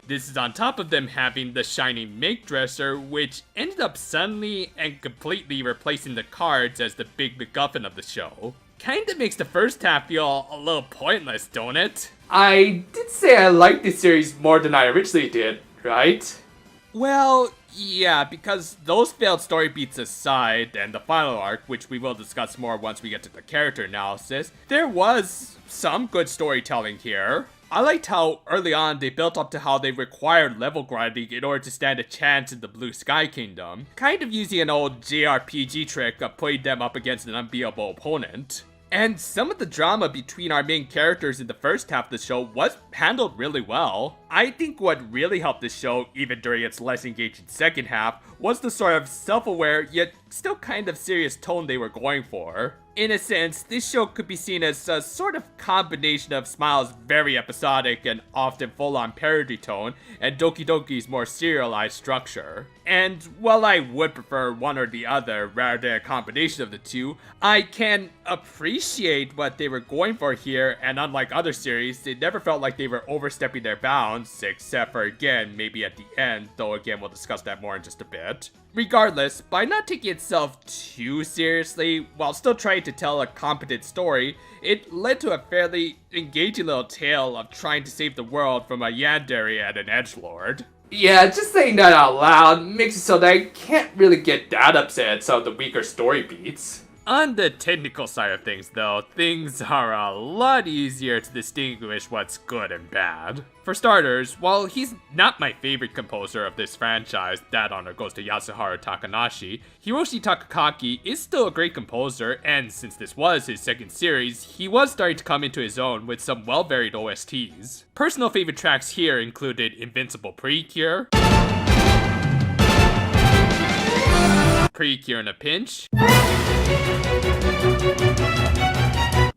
This is on top of them having the shiny make dresser, which ended up suddenly and completely replacing the cards as the big MacGuffin of the show. Kinda makes the first half feel a little pointless, don't it? I did say I liked this series more than I originally did, right? Well, yeah, because those failed story beats aside, and the final arc, which we will discuss more once we get to the character analysis, there was some good storytelling here. I liked how early on they built up to how they required level grinding in order to stand a chance in the Blue Sky Kingdom, kind of using an old JRPG trick of putting them up against an unbeatable opponent. And some of the drama between our main characters in the first half of the show was handled really well. I think what really helped this show, even during its less engaging second half, was the sort of self-aware yet still kind of serious tone they were going for. In a sense, this show could be seen as a sort of combination of Smile's very episodic and often full-on parody tone, and Doki Doki's more serialized structure. And while I would prefer one or the other rather than a combination of the two, I can appreciate what they were going for here, and unlike other series, it never felt like they were overstepping their bounds, except for again, maybe at the end, though again we'll discuss that more in just a bit. Regardless, by not taking itself too seriously, while still trying to tell a competent story, it led to a fairly engaging little tale of trying to save the world from a yandere and an edgelord. Yeah, just saying that out loud makes it so that I can't really get that upset at some of the weaker story beats. On the technical side of things though, things are a lot easier to distinguish what's good and bad. For starters, while he's not my favorite composer of this franchise, that honor goes to Yasuharu Takanashi, Hiroshi Takakaki is still a great composer, and since this was his second series, he was starting to come into his own with some well-varied OSTs. Personal favorite tracks here included Invincible Precure, Precure in a Pinch,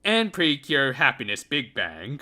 and Precure Happiness Big Bang.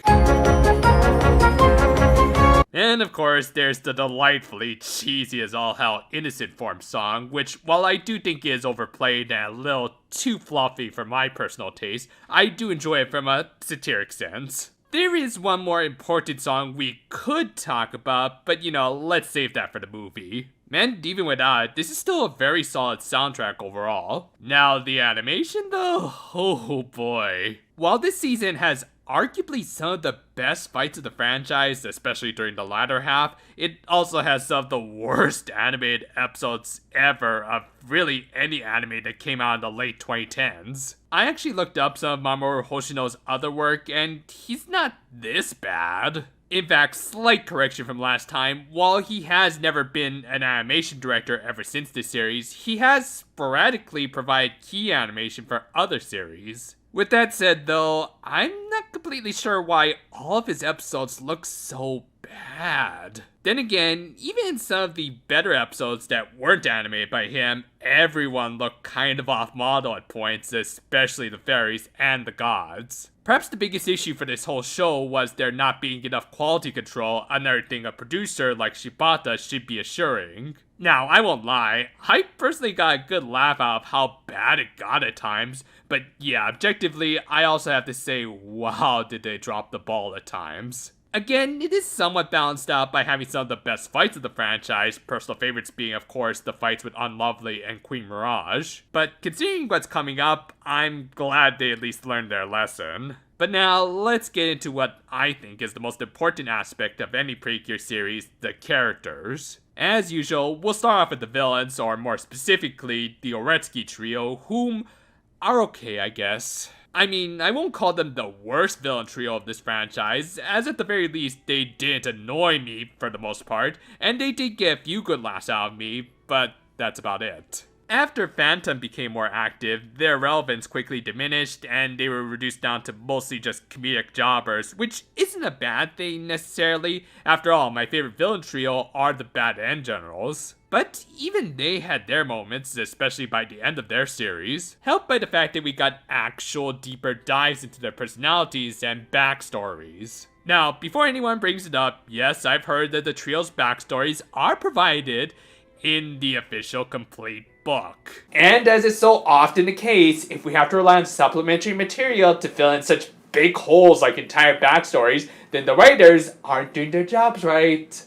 And of course, there's the delightfully cheesy as all hell Innocent Form song, which while I do think is overplayed and a little too fluffy for my personal taste, I do enjoy it from a satiric sense. There is one more important song we could talk about, but let's save that for the movie. And even without it, this is still a very solid soundtrack overall. Now, the animation though? Oh boy. While this season has arguably some of the best fights of the franchise, especially during the latter half, it also has some of the worst animated episodes ever of really any anime that came out in the late 2010s. I actually looked up some of Mamoru Hoshino's other work, and he's not this bad. In fact, slight correction from last time, while he has never been an animation director ever since this series, he has sporadically provided key animation for other series. With that said though, I'm not completely sure why all of his episodes look so bad. Then again, even in some of the better episodes that weren't animated by him, everyone looked kind of off-model at points, especially the fairies and the gods. Perhaps the biggest issue for this whole show was there not being enough quality control, another thing a producer like Shibata should be assuring. Now, I won't lie, I personally got a good laugh out of how bad it got at times, but yeah, objectively, I also have to say, wow, did they drop the ball at times. Again, it is somewhat balanced out by having some of the best fights of the franchise, personal favorites being of course the fights with Unlovely and Queen Mirage. But considering what's coming up, I'm glad they at least learned their lesson. But now, let's get into what I think is the most important aspect of any Precure series, the characters. As usual, we'll start off with the villains, or more specifically, the Oretsky trio, whom are okay, I guess. I mean, I won't call them the worst villain trio of this franchise, as at the very least, they didn't annoy me for the most part, and they did get a few good laughs out of me, but that's about it. After Phantom became more active, their relevance quickly diminished and they were reduced down to mostly just comedic jobbers, which isn't a bad thing necessarily. After all, my favorite villain trio are the Bad End Generals. But even they had their moments, especially by the end of their series, helped by the fact that we got actual deeper dives into their personalities and backstories. Now, before anyone brings it up, yes, I've heard that the trio's backstories are provided in the official complete book. And as is so often the case, if we have to rely on supplementary material to fill in such big holes like entire backstories, then the writers aren't doing their jobs right.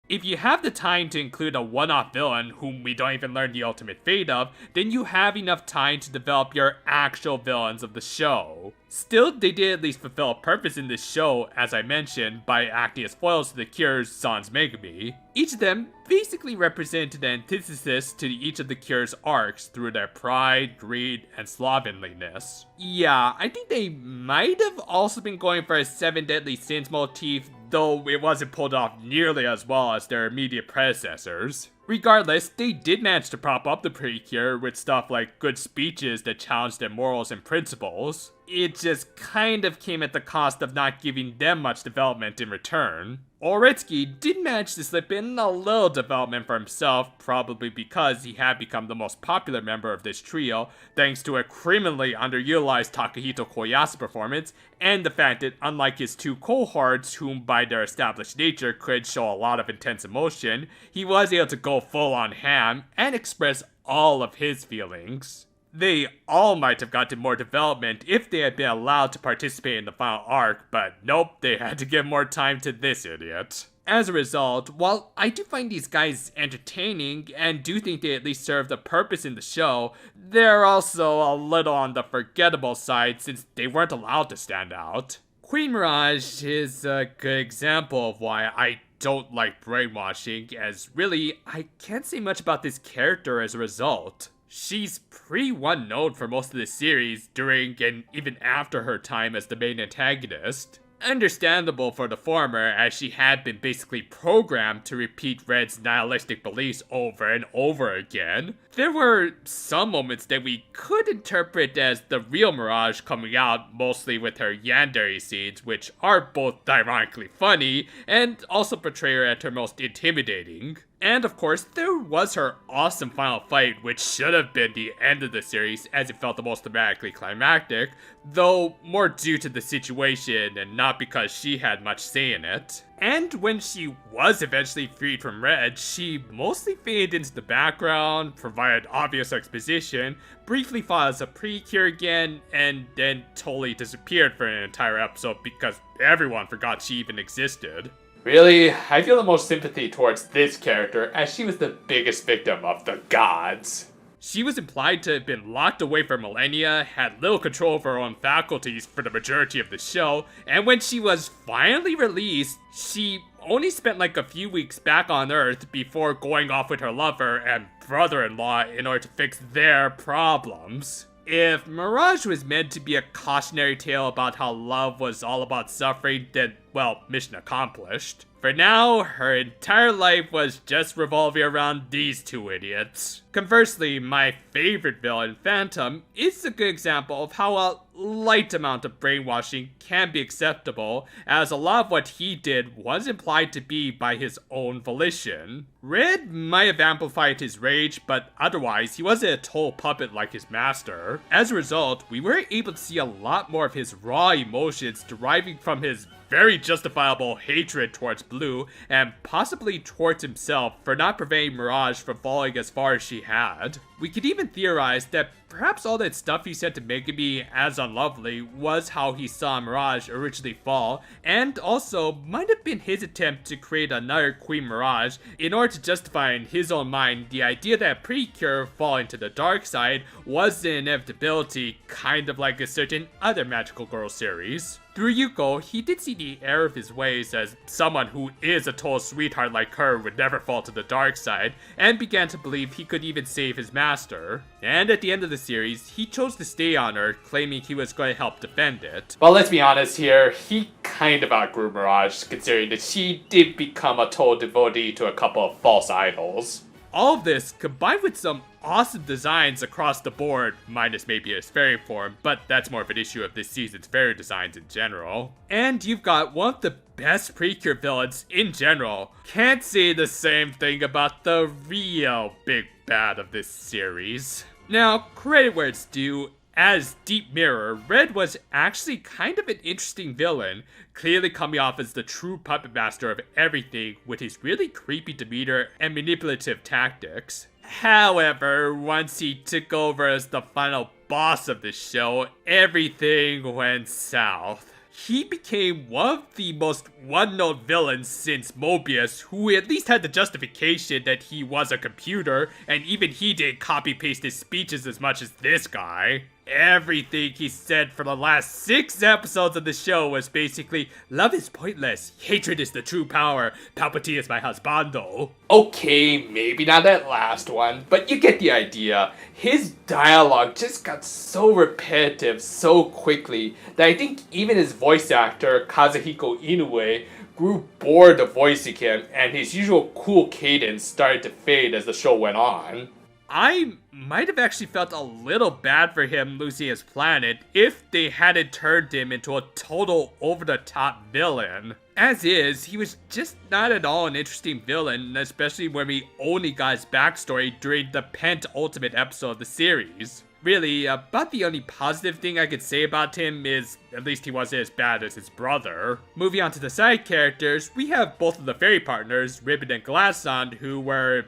If you have the time to include a one-off villain whom we don't even learn the ultimate fate of, then you have enough time to develop your actual villains of the show. Still, they did at least fulfill a purpose in this show, as I mentioned, by acting as foils to the Cure's Sans Megami. Each of them basically represented an antithesis to each of the Cure's arcs through their pride, greed, and slovenliness. Yeah, I think they might have also been going for a 7 Deadly Sins motif, though it wasn't pulled off nearly as well as their immediate predecessors. Regardless, they did manage to prop up the Precure with stuff like good speeches that challenged their morals and principles. It just kind of came at the cost of not giving them much development in return. Oritsky did manage to slip in a little development for himself, probably because he had become the most popular member of this trio, thanks to a criminally underutilized Takahito Koyasu performance, and the fact that unlike his two cohorts, whom by their established nature could show a lot of intense emotion, he was able to go full on ham and express all of his feelings. They all might have gotten more development if they had been allowed to participate in the final arc, but nope, they had to give more time to this idiot. As a result, while I do find these guys entertaining and do think they at least serve the purpose in the show, they're also a little on the forgettable side since they weren't allowed to stand out. Queen Mirage is a good example of why I don't like brainwashing, as really, I can't say much about this character as a result. She's pretty one note for most of the series during and even after her time as the main antagonist. Understandable for the former, as she had been basically programmed to repeat Red's nihilistic beliefs over and over again. There were some moments that we could interpret as the real Mirage coming out, mostly with her yandere scenes, which are both ironically funny and also portray her at her most intimidating. And of course, there was her awesome final fight, which should have been the end of the series as it felt the most thematically climactic, though more due to the situation and not because she had much say in it. And when she was eventually freed from Red, she mostly faded into the background, provided obvious exposition, briefly fought as a Precure again, and then totally disappeared for an entire episode because everyone forgot she even existed. Really, I feel the most sympathy towards this character as she was the biggest victim of the gods. She was implied to have been locked away for millennia, had little control of her own faculties for the majority of the show, and when she was finally released, she only spent like a few weeks back on Earth before going off with her lover and brother-in-law in order to fix their problems. If Mirage was meant to be a cautionary tale about how love was all about suffering, then, well, mission accomplished. For now, her entire life was just revolving around these two idiots. Conversely, my favorite villain, Phantom, is a good example of how a light amount of brainwashing can be acceptable, as a lot of what he did was implied to be by his own volition. Red might have amplified his rage, but otherwise, he wasn't a total puppet like his master. As a result, we were able to see a lot more of his raw emotions deriving from his very justifiable hatred towards Blue, and possibly towards himself for not preventing Mirage from falling as far as she had. We could even theorize that perhaps all that stuff he said to Megami as unlovely was how he saw Mirage originally fall, and also might have been his attempt to create another Queen Mirage in order to justify in his own mind the idea that Precure falling to the dark side was an inevitability, kind of like a certain other magical girl series. Through Yuko, he did see the error of his ways as someone who is a total sweetheart like her would never fall to the dark side, and began to believe he could even save his master. And at the end of the series, he chose to stay on Earth, claiming he was going to help defend it. But let's be honest here, he kind of outgrew Mirage, considering that she did become a total devotee to a couple of false idols. All of this, combined with some awesome designs across the board, minus maybe his fairy form, but that's more of an issue of this season's fairy designs in general. And you've got one of the best Precure villains in general. Can't say the same thing about the real big bad of this series. Now, credit where it's due, as Deep Mirror, Red was actually kind of an interesting villain, clearly coming off as the true puppet master of everything with his really creepy demeanor and manipulative tactics. However, once he took over as the final boss of the show, everything went south. He became one of the most well-known villains since Mobius, who at least had the justification that he was a computer, and even he didn't copy-paste his speeches as much as this guy. Everything he said for the last 6 episodes of the show was basically, love is pointless, hatred is the true power, Palpatine is my husbando. Okay, maybe not that last one, but you get the idea. His dialogue just got so repetitive so quickly that I think even his voice actor, Kazuhiko Inoue, grew bored of voicing him, and his usual cool cadence started to fade as the show went on. I might have actually felt a little bad for him losing his planet if they hadn't turned him into a total over-the-top villain. As is, he was just not at all an interesting villain, especially when we only got his backstory during the penultimate episode of the series. Really, about the only positive thing I could say about him is, at least he wasn't as bad as his brother. Moving on to the side characters, we have both of the fairy partners, Ribbon and Glassond, who were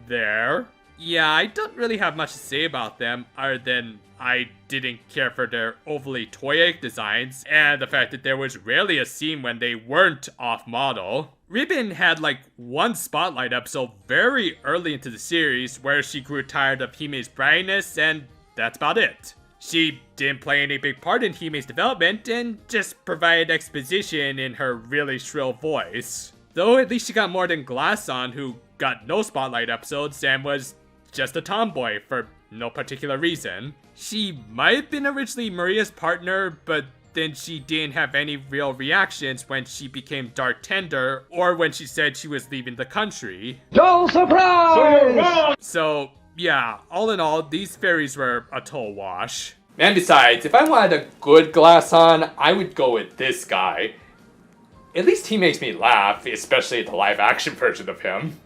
there. Yeah, I don't really have much to say about them, other than I didn't care for their overly toyic designs, and the fact that there was rarely a scene when they weren't off-model. Ribbon had like one spotlight episode very early into the series where she grew tired of Hime's brightness, and that's about it. She didn't play any big part in Hime's development, and just provided exposition in her really shrill voice. Though at least she got more than Glassond, who got no spotlight episodes and was just a tomboy for no particular reason. She might have been originally Maria's partner, but then she didn't have any real reactions when she became Dark Tender or when she said she was leaving the country. No surprise! So, yeah, all in all, these fairies were a total wash. And besides, if I wanted a good glass on, I would go with this guy. At least he makes me laugh, especially the live action version of him.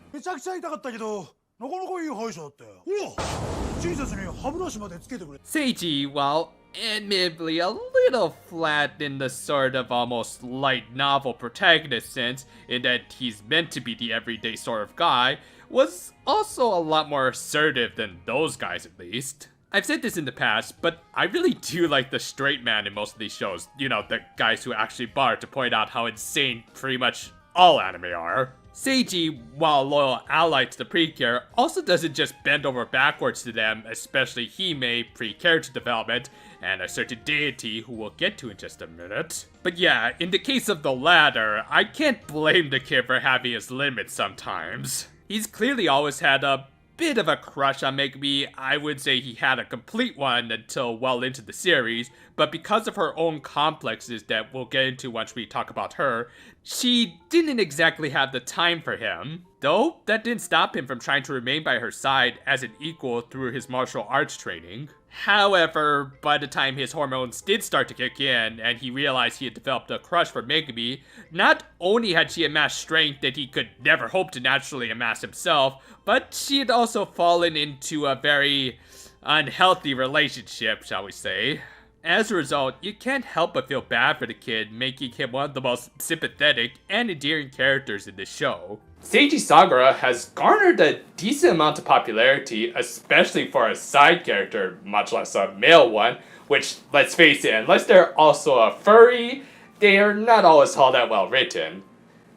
Seiji, while admittedly a little flat in the sort of almost light novel protagonist sense, in that he's meant to be the everyday sort of guy, was also a lot more assertive than those guys at least. I've said this in the past, but I really do like the straight man in most of these shows. You know, the guys who actually bother to point out how insane pretty much all anime are. Seiji, while a loyal ally to the Precure, also doesn't just bend over backwards to them, especially Hime pre-character development, and a certain deity who we'll get to in just a minute. But yeah, in the case of the latter, I can't blame the kid for having his limits sometimes. He's clearly always had a bit of a crush on Megumi. I would say he had a complete one until well into the series, but because of her own complexes that we'll get into once we talk about her, she didn't exactly have the time for him. Though, that didn't stop him from trying to remain by her side as an equal through his martial arts training. However, by the time his hormones did start to kick in and he realized he had developed a crush for Megumi, not only had she amassed strength that he could never hope to naturally amass himself, but she had also fallen into a very unhealthy relationship, shall we say. As a result, you can't help but feel bad for the kid, making him one of the most sympathetic and endearing characters in the show. Seiji Sagara has garnered a decent amount of popularity, especially for a side character, much less a male one, which, let's face it, unless they're also a furry, they are not always all that well written.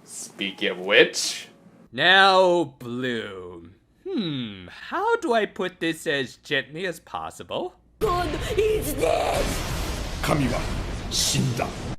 Speaking of which... Now, Bloom. How do I put this as gently as possible?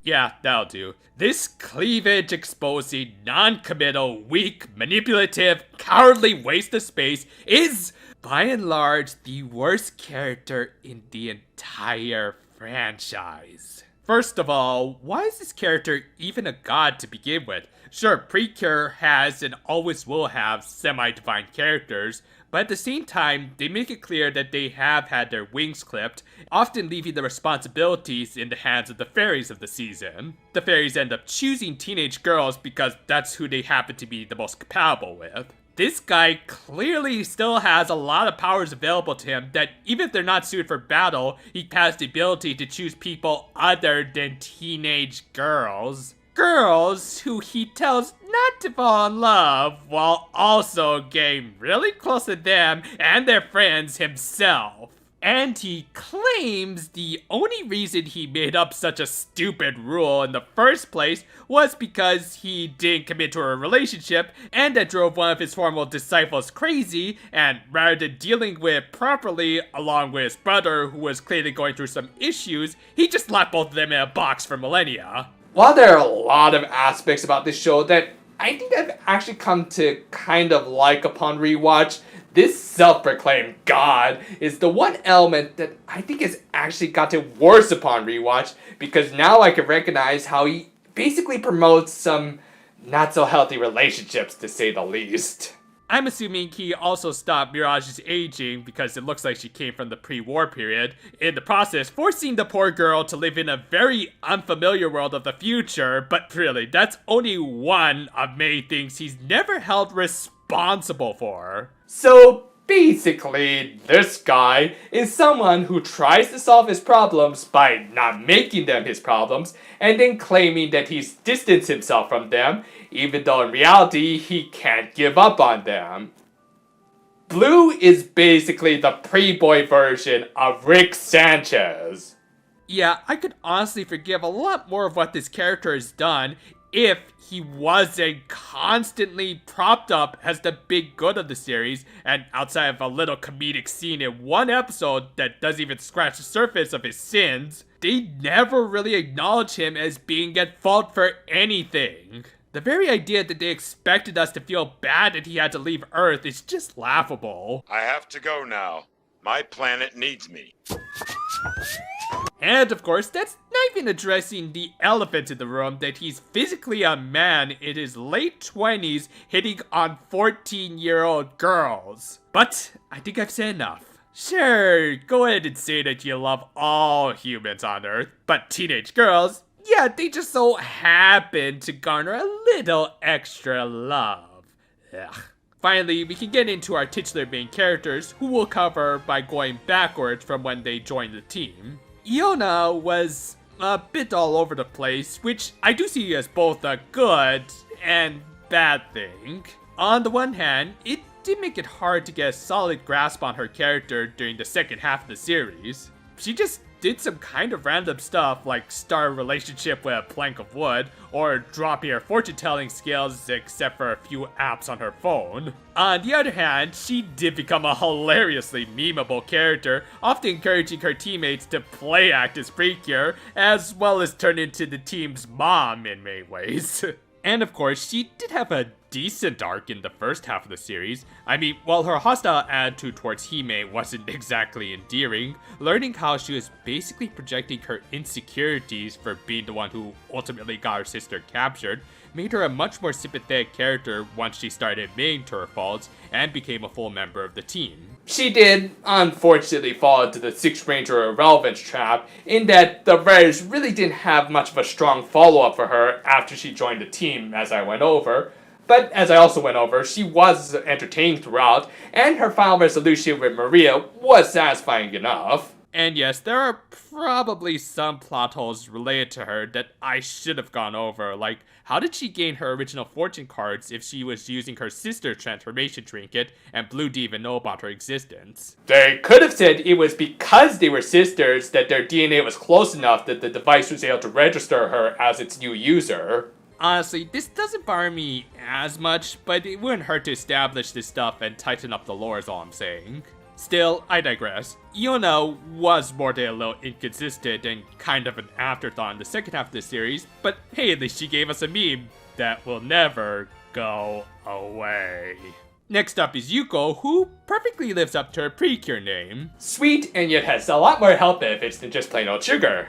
Yeah, that'll do. This cleavage-exposing, non-committal, weak, manipulative, cowardly waste of space is, by and large, the worst character in the entire franchise. First of all, why is this character even a god to begin with? Sure, Precure has and always will have semi-divine characters, But at the same time, they make it clear that they have had their wings clipped, often leaving the responsibilities in the hands of the fairies of the season. The fairies end up choosing teenage girls because that's who they happen to be the most compatible with. This guy clearly still has a lot of powers available to him that even if they're not suited for battle, he has the ability to choose people other than teenage girls. Girls who he tells not to fall in love while also getting really close to them and their friends himself. And he claims the only reason he made up such a stupid rule in the first place was because he didn't commit to a relationship and that drove one of his former disciples crazy, and rather than dealing with it properly along with his brother who was clearly going through some issues, he just locked both of them in a box for millennia. While there are a lot of aspects about this show that I think I've actually come to kind of like upon rewatch, this self-proclaimed god is the one element that I think has actually gotten worse upon rewatch, because now I can recognize how he basically promotes some not so healthy relationships, to say the least. I'm assuming he also stopped Mirage's aging because it looks like she came from the pre-war period, in the process forcing the poor girl to live in a very unfamiliar world of the future, but really, that's only one of many things he's never held responsible for. So basically, this guy is someone who tries to solve his problems by not making them his problems, and then claiming that he's distanced himself from them, even though in reality, he can't give up on them. Blue is basically the pre-boy version of Rick Sanchez. Yeah, I could honestly forgive a lot more of what this character has done if he wasn't constantly propped up as the big good of the series, and outside of a little comedic scene in one episode that doesn't even scratch the surface of his sins, they never really acknowledge him as being at fault for anything. The very idea that they expected us to feel bad that he had to leave Earth is just laughable. I have to go now. My planet needs me. And of course, that's not even addressing the elephant in the room that he's physically a man in his late 20s hitting on 14-year-old girls. But I think I've said enough. Sure, go ahead and say that you love all humans on Earth, but teenage girls, yeah, they just so happen to garner a little extra love. Ugh. Finally, we can get into our titular main characters, who we'll cover by going backwards from when they joined the team. Iona was a bit all over the place, which I do see as both a good and bad thing. On the one hand, it did make it hard to get a solid grasp on her character during the second half of the series. She just did some kind of random stuff like start a relationship with a plank of wood, or dropping her fortune-telling skills except for a few apps on her phone. On the other hand, she did become a hilariously memeable character, often encouraging her teammates to play act as Precure, as well as turn into the team's mom in many ways. And of course, she did have a decent arc in the first half of the series. I mean, while her hostile attitude towards Hime wasn't exactly endearing, learning how she was basically projecting her insecurities for being the one who ultimately got her sister captured made her a much more sympathetic character once she started admitting to her faults and became a full member of the team. She did, unfortunately, fall into the Sixth Ranger irrelevance trap, in that the writers really didn't have much of a strong follow-up for her after she joined the team, as I went over. But as I also went over, she was entertaining throughout, and her final resolution with Maria was satisfying enough. And yes, there are probably some plot holes related to her that I should have gone over, like how did she gain her original fortune cards if she was using her sister's transformation trinket and Blue didn't even know about her existence? They could have said it was because they were sisters that their DNA was close enough that the device was able to register her as its new user. Honestly, this doesn't bother me as much, but it wouldn't hurt to establish this stuff and tighten up the lore is all I'm saying. Still, I digress. Iona was more than a little inconsistent and kind of an afterthought in the second half of the series, but hey, at least she gave us a meme that will never go away. Next up is Yuko, who perfectly lives up to her Precure name. Sweet, and yet has a lot more health benefits than just plain old sugar.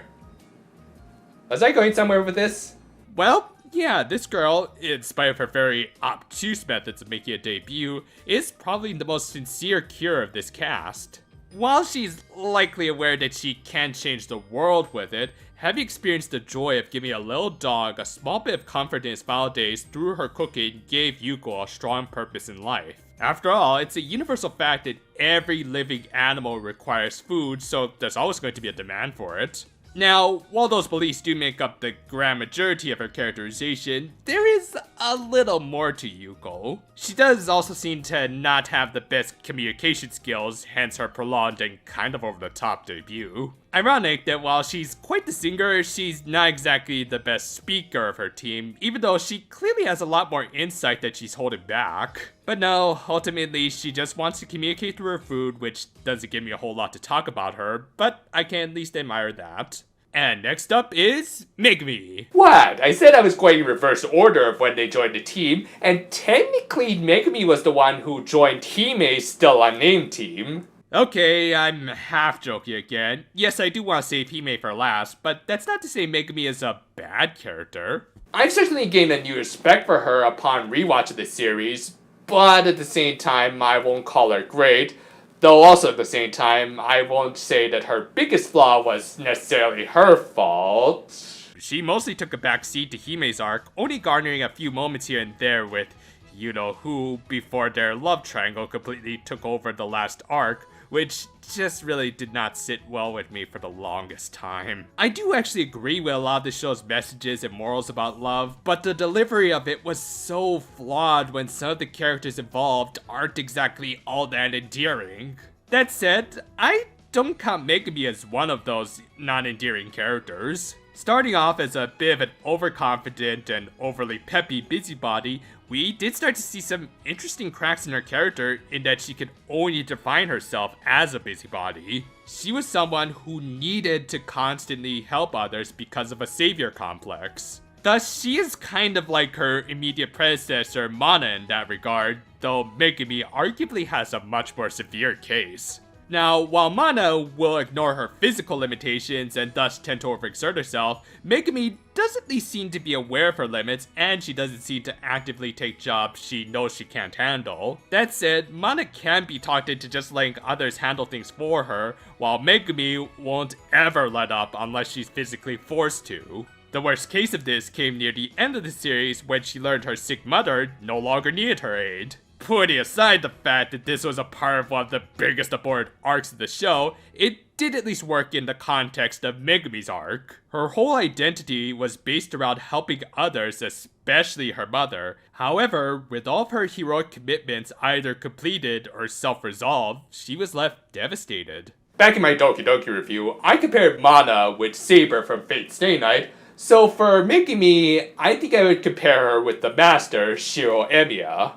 Was I going somewhere with this? Well, Yeah, this girl, in spite of her very obtuse methods of making a debut, is probably the most sincere cure of this cast. While she's likely aware that she can change the world with it, having experienced the joy of giving a little dog a small bit of comfort in his final days through her cooking gave Yuko a strong purpose in life. After all, it's a universal fact that every living animal requires food, so there's always going to be a demand for it. Now, while those beliefs do make up the grand majority of her characterization, there is a little more to Yuko. She does also seem to not have the best communication skills, hence her prolonged and kind of over-the-top debut. Ironic that while she's quite the singer, she's not exactly the best speaker of her team, even though she clearly has a lot more insight that she's holding back. But no, ultimately she just wants to communicate through her food, which doesn't give me a whole lot to talk about her, but I can at least admire that. And next up is Megumi. What? I said I was going in reverse order of when they joined the team, and technically Megumi was the one who joined Hime's still unnamed team. Okay, I'm half joking again. Yes, I do want to save Hime for last, but that's not to say Megumi is a bad character. I've certainly gained a new respect for her upon rewatch of the series, but at the same time, I won't call her great. Though also at the same time, I won't say that her biggest flaw was necessarily her fault. She mostly took a back seat to Hime's arc, only garnering a few moments here and there with you-know-who before their love triangle completely took over the last arc, which just really did not sit well with me for the longest time. I do actually agree with a lot of the show's messages and morals about love, but the delivery of it was so flawed when some of the characters involved aren't exactly all that endearing. That said, I don't count Megumi as one of those non-endearing characters. Starting off as a bit of an overconfident and overly peppy busybody, we did start to see some interesting cracks in her character in that she could only define herself as a busybody. She was someone who needed to constantly help others because of a savior complex. Thus, she is kind of like her immediate predecessor Mana in that regard, though Megumi arguably has a much more severe case. Now, while Mana will ignore her physical limitations and thus tend to overexert herself, Megumi does at least seem to be aware of her limits, and she doesn't seem to actively take jobs she knows she can't handle. That said, Mana can be talked into just letting others handle things for her, while Megumi won't ever let up unless she's physically forced to. The worst case of this came near the end of the series when she learned her sick mother no longer needed her aid. Putting aside the fact that this was a part of one of the biggest aborted arcs of the show, it did at least work in the context of Megumi's arc. Her whole identity was based around helping others, especially her mother. However, with all of her heroic commitments either completed or self-resolved, she was left devastated. Back in my Doki Doki review, I compared Mana with Saber from Fate Stay Night, so for Megumi, I think I would compare her with the master, Shiro Emiya.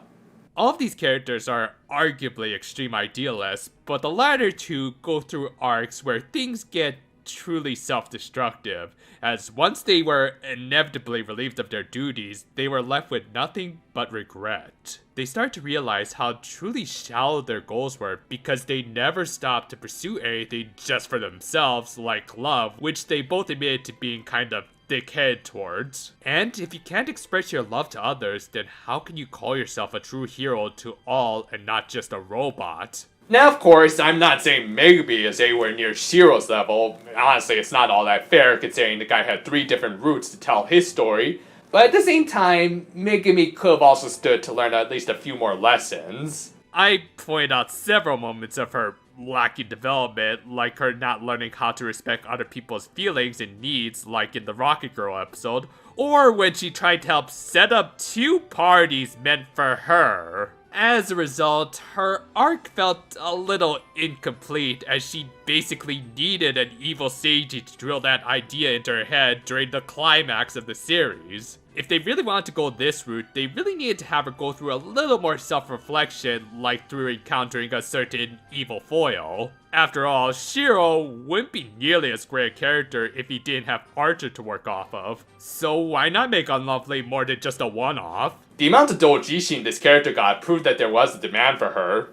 All of these characters are arguably extreme idealists, but the latter two go through arcs where things get truly self-destructive, as once they were inevitably relieved of their duties, they were left with nothing but regret. They start to realize how truly shallow their goals were because they never stopped to pursue anything just for themselves, like love, which they both admitted to being kind of thick-headed towards. And if you can't express your love to others, then how can you call yourself a true hero to all and not just a robot? Now, of course, I'm not saying Megumi is anywhere near Shiro's level. Honestly, it's not all that fair considering the guy had 3 different routes to tell his story. But at the same time, Megumi could have also stood to learn at least a few more lessons. I point out several moments of her lacking development, like her not learning how to respect other people's feelings and needs, like in the Rocket Girl episode, or when she tried to help set up 2 parties meant for her. As a result, her arc felt a little incomplete, as she basically needed an evil sage to drill that idea into her head during the climax of the series. If they really wanted to go this route, they really needed to have her go through a little more self-reflection, like through encountering a certain evil foil. After all, Shiro wouldn't be nearly as great a character if he didn't have Archer to work off of. So why not make Unlovely more than just a one-off? The amount of doujinshi this character got proved that there was a demand for her.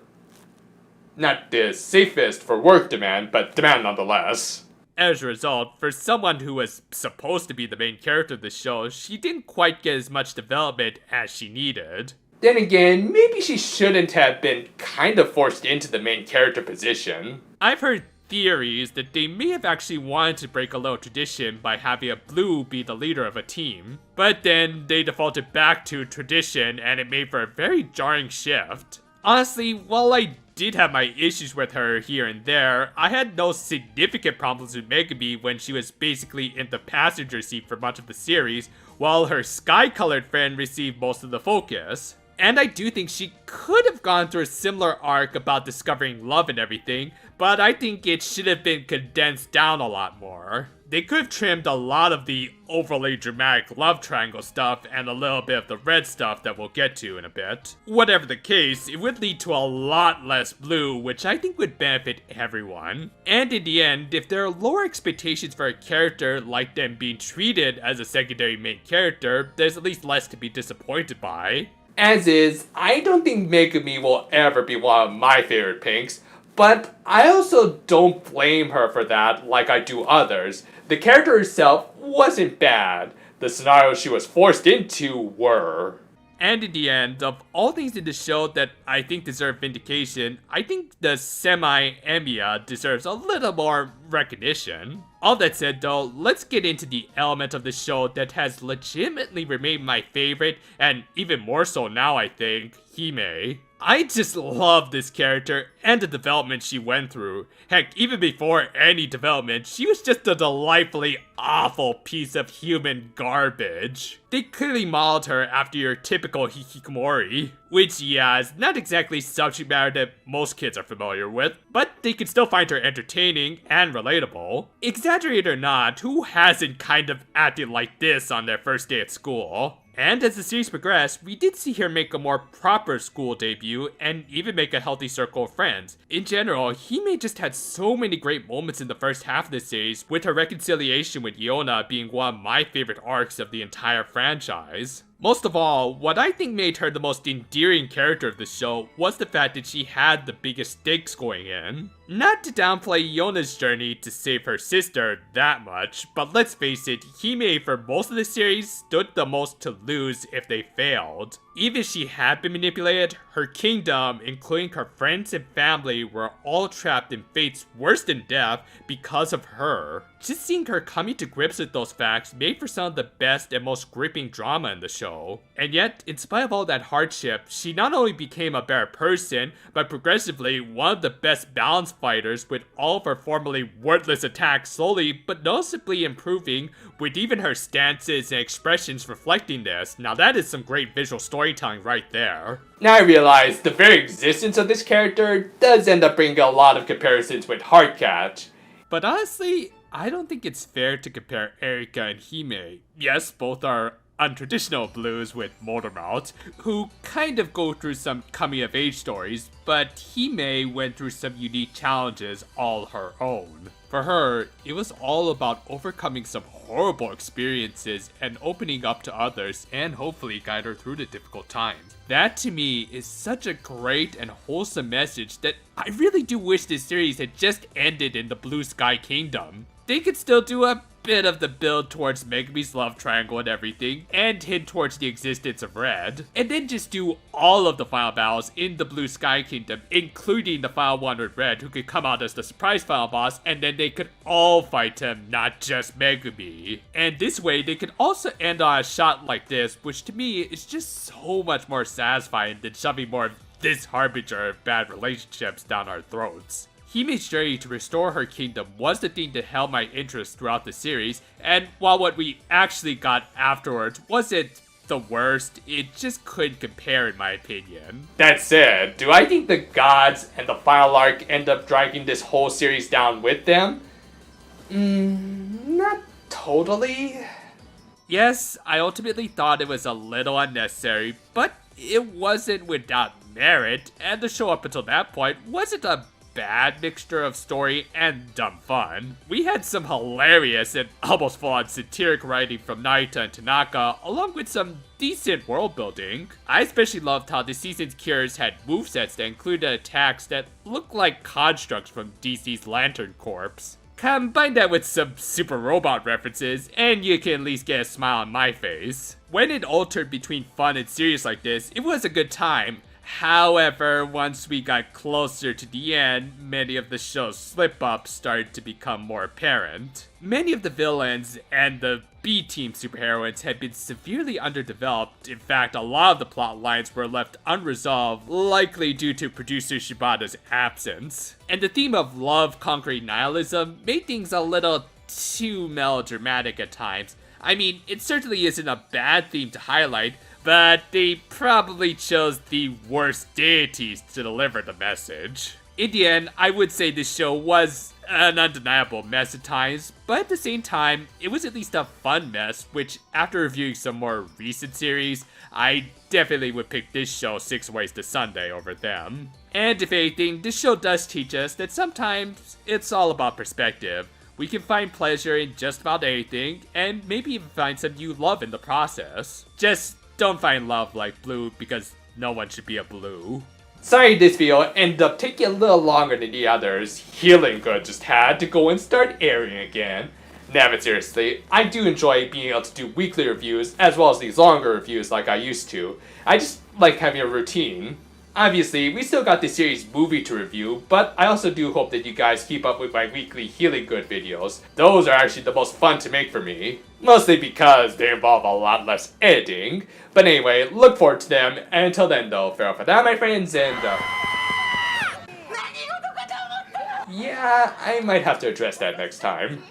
Not the safest for work demand, but demand nonetheless. As a result, for someone who was supposed to be the main character of the show, she didn't quite get as much development as she needed. Then again, maybe she shouldn't have been kind of forced into the main character position. I've heard theories that they may have actually wanted to break a little tradition by having a blue be the leader of a team. But then they defaulted back to tradition and it made for a very jarring shift. Honestly, while I did have my issues with her here and there, I had no significant problems with Megumi when she was basically in the passenger seat for much of the series, while her sky-colored friend received most of the focus. And I do think she could have gone through a similar arc about discovering love and everything, but I think it should have been condensed down a lot more. They could have trimmed a lot of the overly dramatic love triangle stuff and a little bit of the red stuff that we'll get to in a bit. Whatever the case, it would lead to a lot less blue, which I think would benefit everyone. And in the end, if there are lower expectations for a character like them being treated as a secondary main character, there's at least less to be disappointed by. As is, I don't think Megumi will ever be one of my favorite pinks, but I also don't blame her for that like I do others. The character herself wasn't bad. The scenarios she was forced into were. And in the end, of all things in the show that I think deserve vindication, I think the semi-Emiya deserves a little more recognition. All that said though, let's get into the element of the show that has legitimately remained my favorite, and even more so now I think, Hime. I just love this character and the development she went through. Heck, even before any development, she was just a delightfully awful piece of human garbage. They clearly modeled her after your typical hikikomori, which, yeah, is not exactly subject matter that most kids are familiar with, but they can still find her entertaining and relatable. Exaggerate or not, who hasn't kind of acted like this on their first day at school? And as the series progressed, we did see her make a more proper school debut and even make a healthy circle of friends. In general, Hime just had so many great moments in the first half of the series, with her reconciliation with Yona being one of my favorite arcs of the entire franchise. Most of all, what I think made her the most endearing character of the show was the fact that she had the biggest stakes going in. Not to downplay Yona's journey to save her sister that much, but let's face it, Hime for most of the series stood the most to lose if they failed. Even if she had been manipulated, her kingdom, including her friends and family, were all trapped in fates worse than death because of her. Just seeing her coming to grips with those facts made for some of the best and most gripping drama in the show. And yet, in spite of all that hardship, she not only became a better person, but progressively one of the best balanced fighters, with all of her formerly worthless attacks slowly but noticeably improving, with even her stances and expressions reflecting this. Now that is some great visual storytelling right there. Now I realize the very existence of this character does end up bringing a lot of comparisons with Heartcatch. But honestly, I don't think it's fair to compare Erika and Hime. Yes, both are untraditional blues with motor mouths, who kind of go through some coming-of-age stories, but Hime went through some unique challenges all her own. For her, it was all about overcoming some horrible experiences and opening up to others and hopefully guide her through the difficult times. That to me is such a great and wholesome message that I really do wish this series had just ended in the Blue Sky Kingdom. They could still do a bit of the build towards Megumi's love triangle and everything, and hint towards the existence of Red, and then just do all of the final battles in the Blue Sky Kingdom, including the final one with Red, who could come out as the surprise final boss, and then they could all fight him, not just Megumi. And this way, they could also end on a shot like this, which to me is just so much more satisfying than shoving more of this harbinger of bad relationships down our throats. Hime's journey to restore her kingdom was the thing that held my interest throughout the series, and while what we actually got afterwards wasn't the worst, it just couldn't compare in my opinion. That said, do I think the gods and the final arc end up dragging this whole series down with them? Not totally. Yes, I ultimately thought it was a little unnecessary, but it wasn't without merit, and the show up until that point wasn't a bad mixture of story and dumb fun. We had some hilarious and almost full-on satiric writing from Naita and Tanaka, along with some decent world building. I especially loved how the season's cures had movesets that included attacks that looked like constructs from DC's Lantern Corps. Combine that with some super robot references, and you can at least get a smile on my face. When it altered between fun and serious like this, it was a good time. However, once we got closer to the end, many of the show's slip-ups started to become more apparent. Many of the villains and the B-team superheroines had been severely underdeveloped. In fact, a lot of the plot lines were left unresolved, likely due to producer Shibata's absence. And the theme of love conquering nihilism made things a little too melodramatic at times. I mean, it certainly isn't a bad theme to highlight, but they probably chose the worst deities to deliver the message. In the end, I would say this show was an undeniable mess at times, but at the same time, it was at least a fun mess, which after reviewing some more recent series, I definitely would pick this show 6 Ways to Sunday over them. And if anything, this show does teach us that sometimes it's all about perspective. We can find pleasure in just about anything, and maybe even find some new love in the process. Just don't find love like blue, because no one should be a blue. Sorry this video ended up taking a little longer than the others. Healing Good just had to go and start airing again. Nah, but seriously, I do enjoy being able to do weekly reviews as well as these longer reviews like I used to. I just like having a routine. Obviously, we still got the series movie to review, but I also do hope that you guys keep up with my weekly Healing Good videos. Those are actually the most fun to make for me. Mostly because they involve a lot less editing. But anyway, look forward to them, and until then though, farewell for that my friends, and yeah, I might have to address that next time.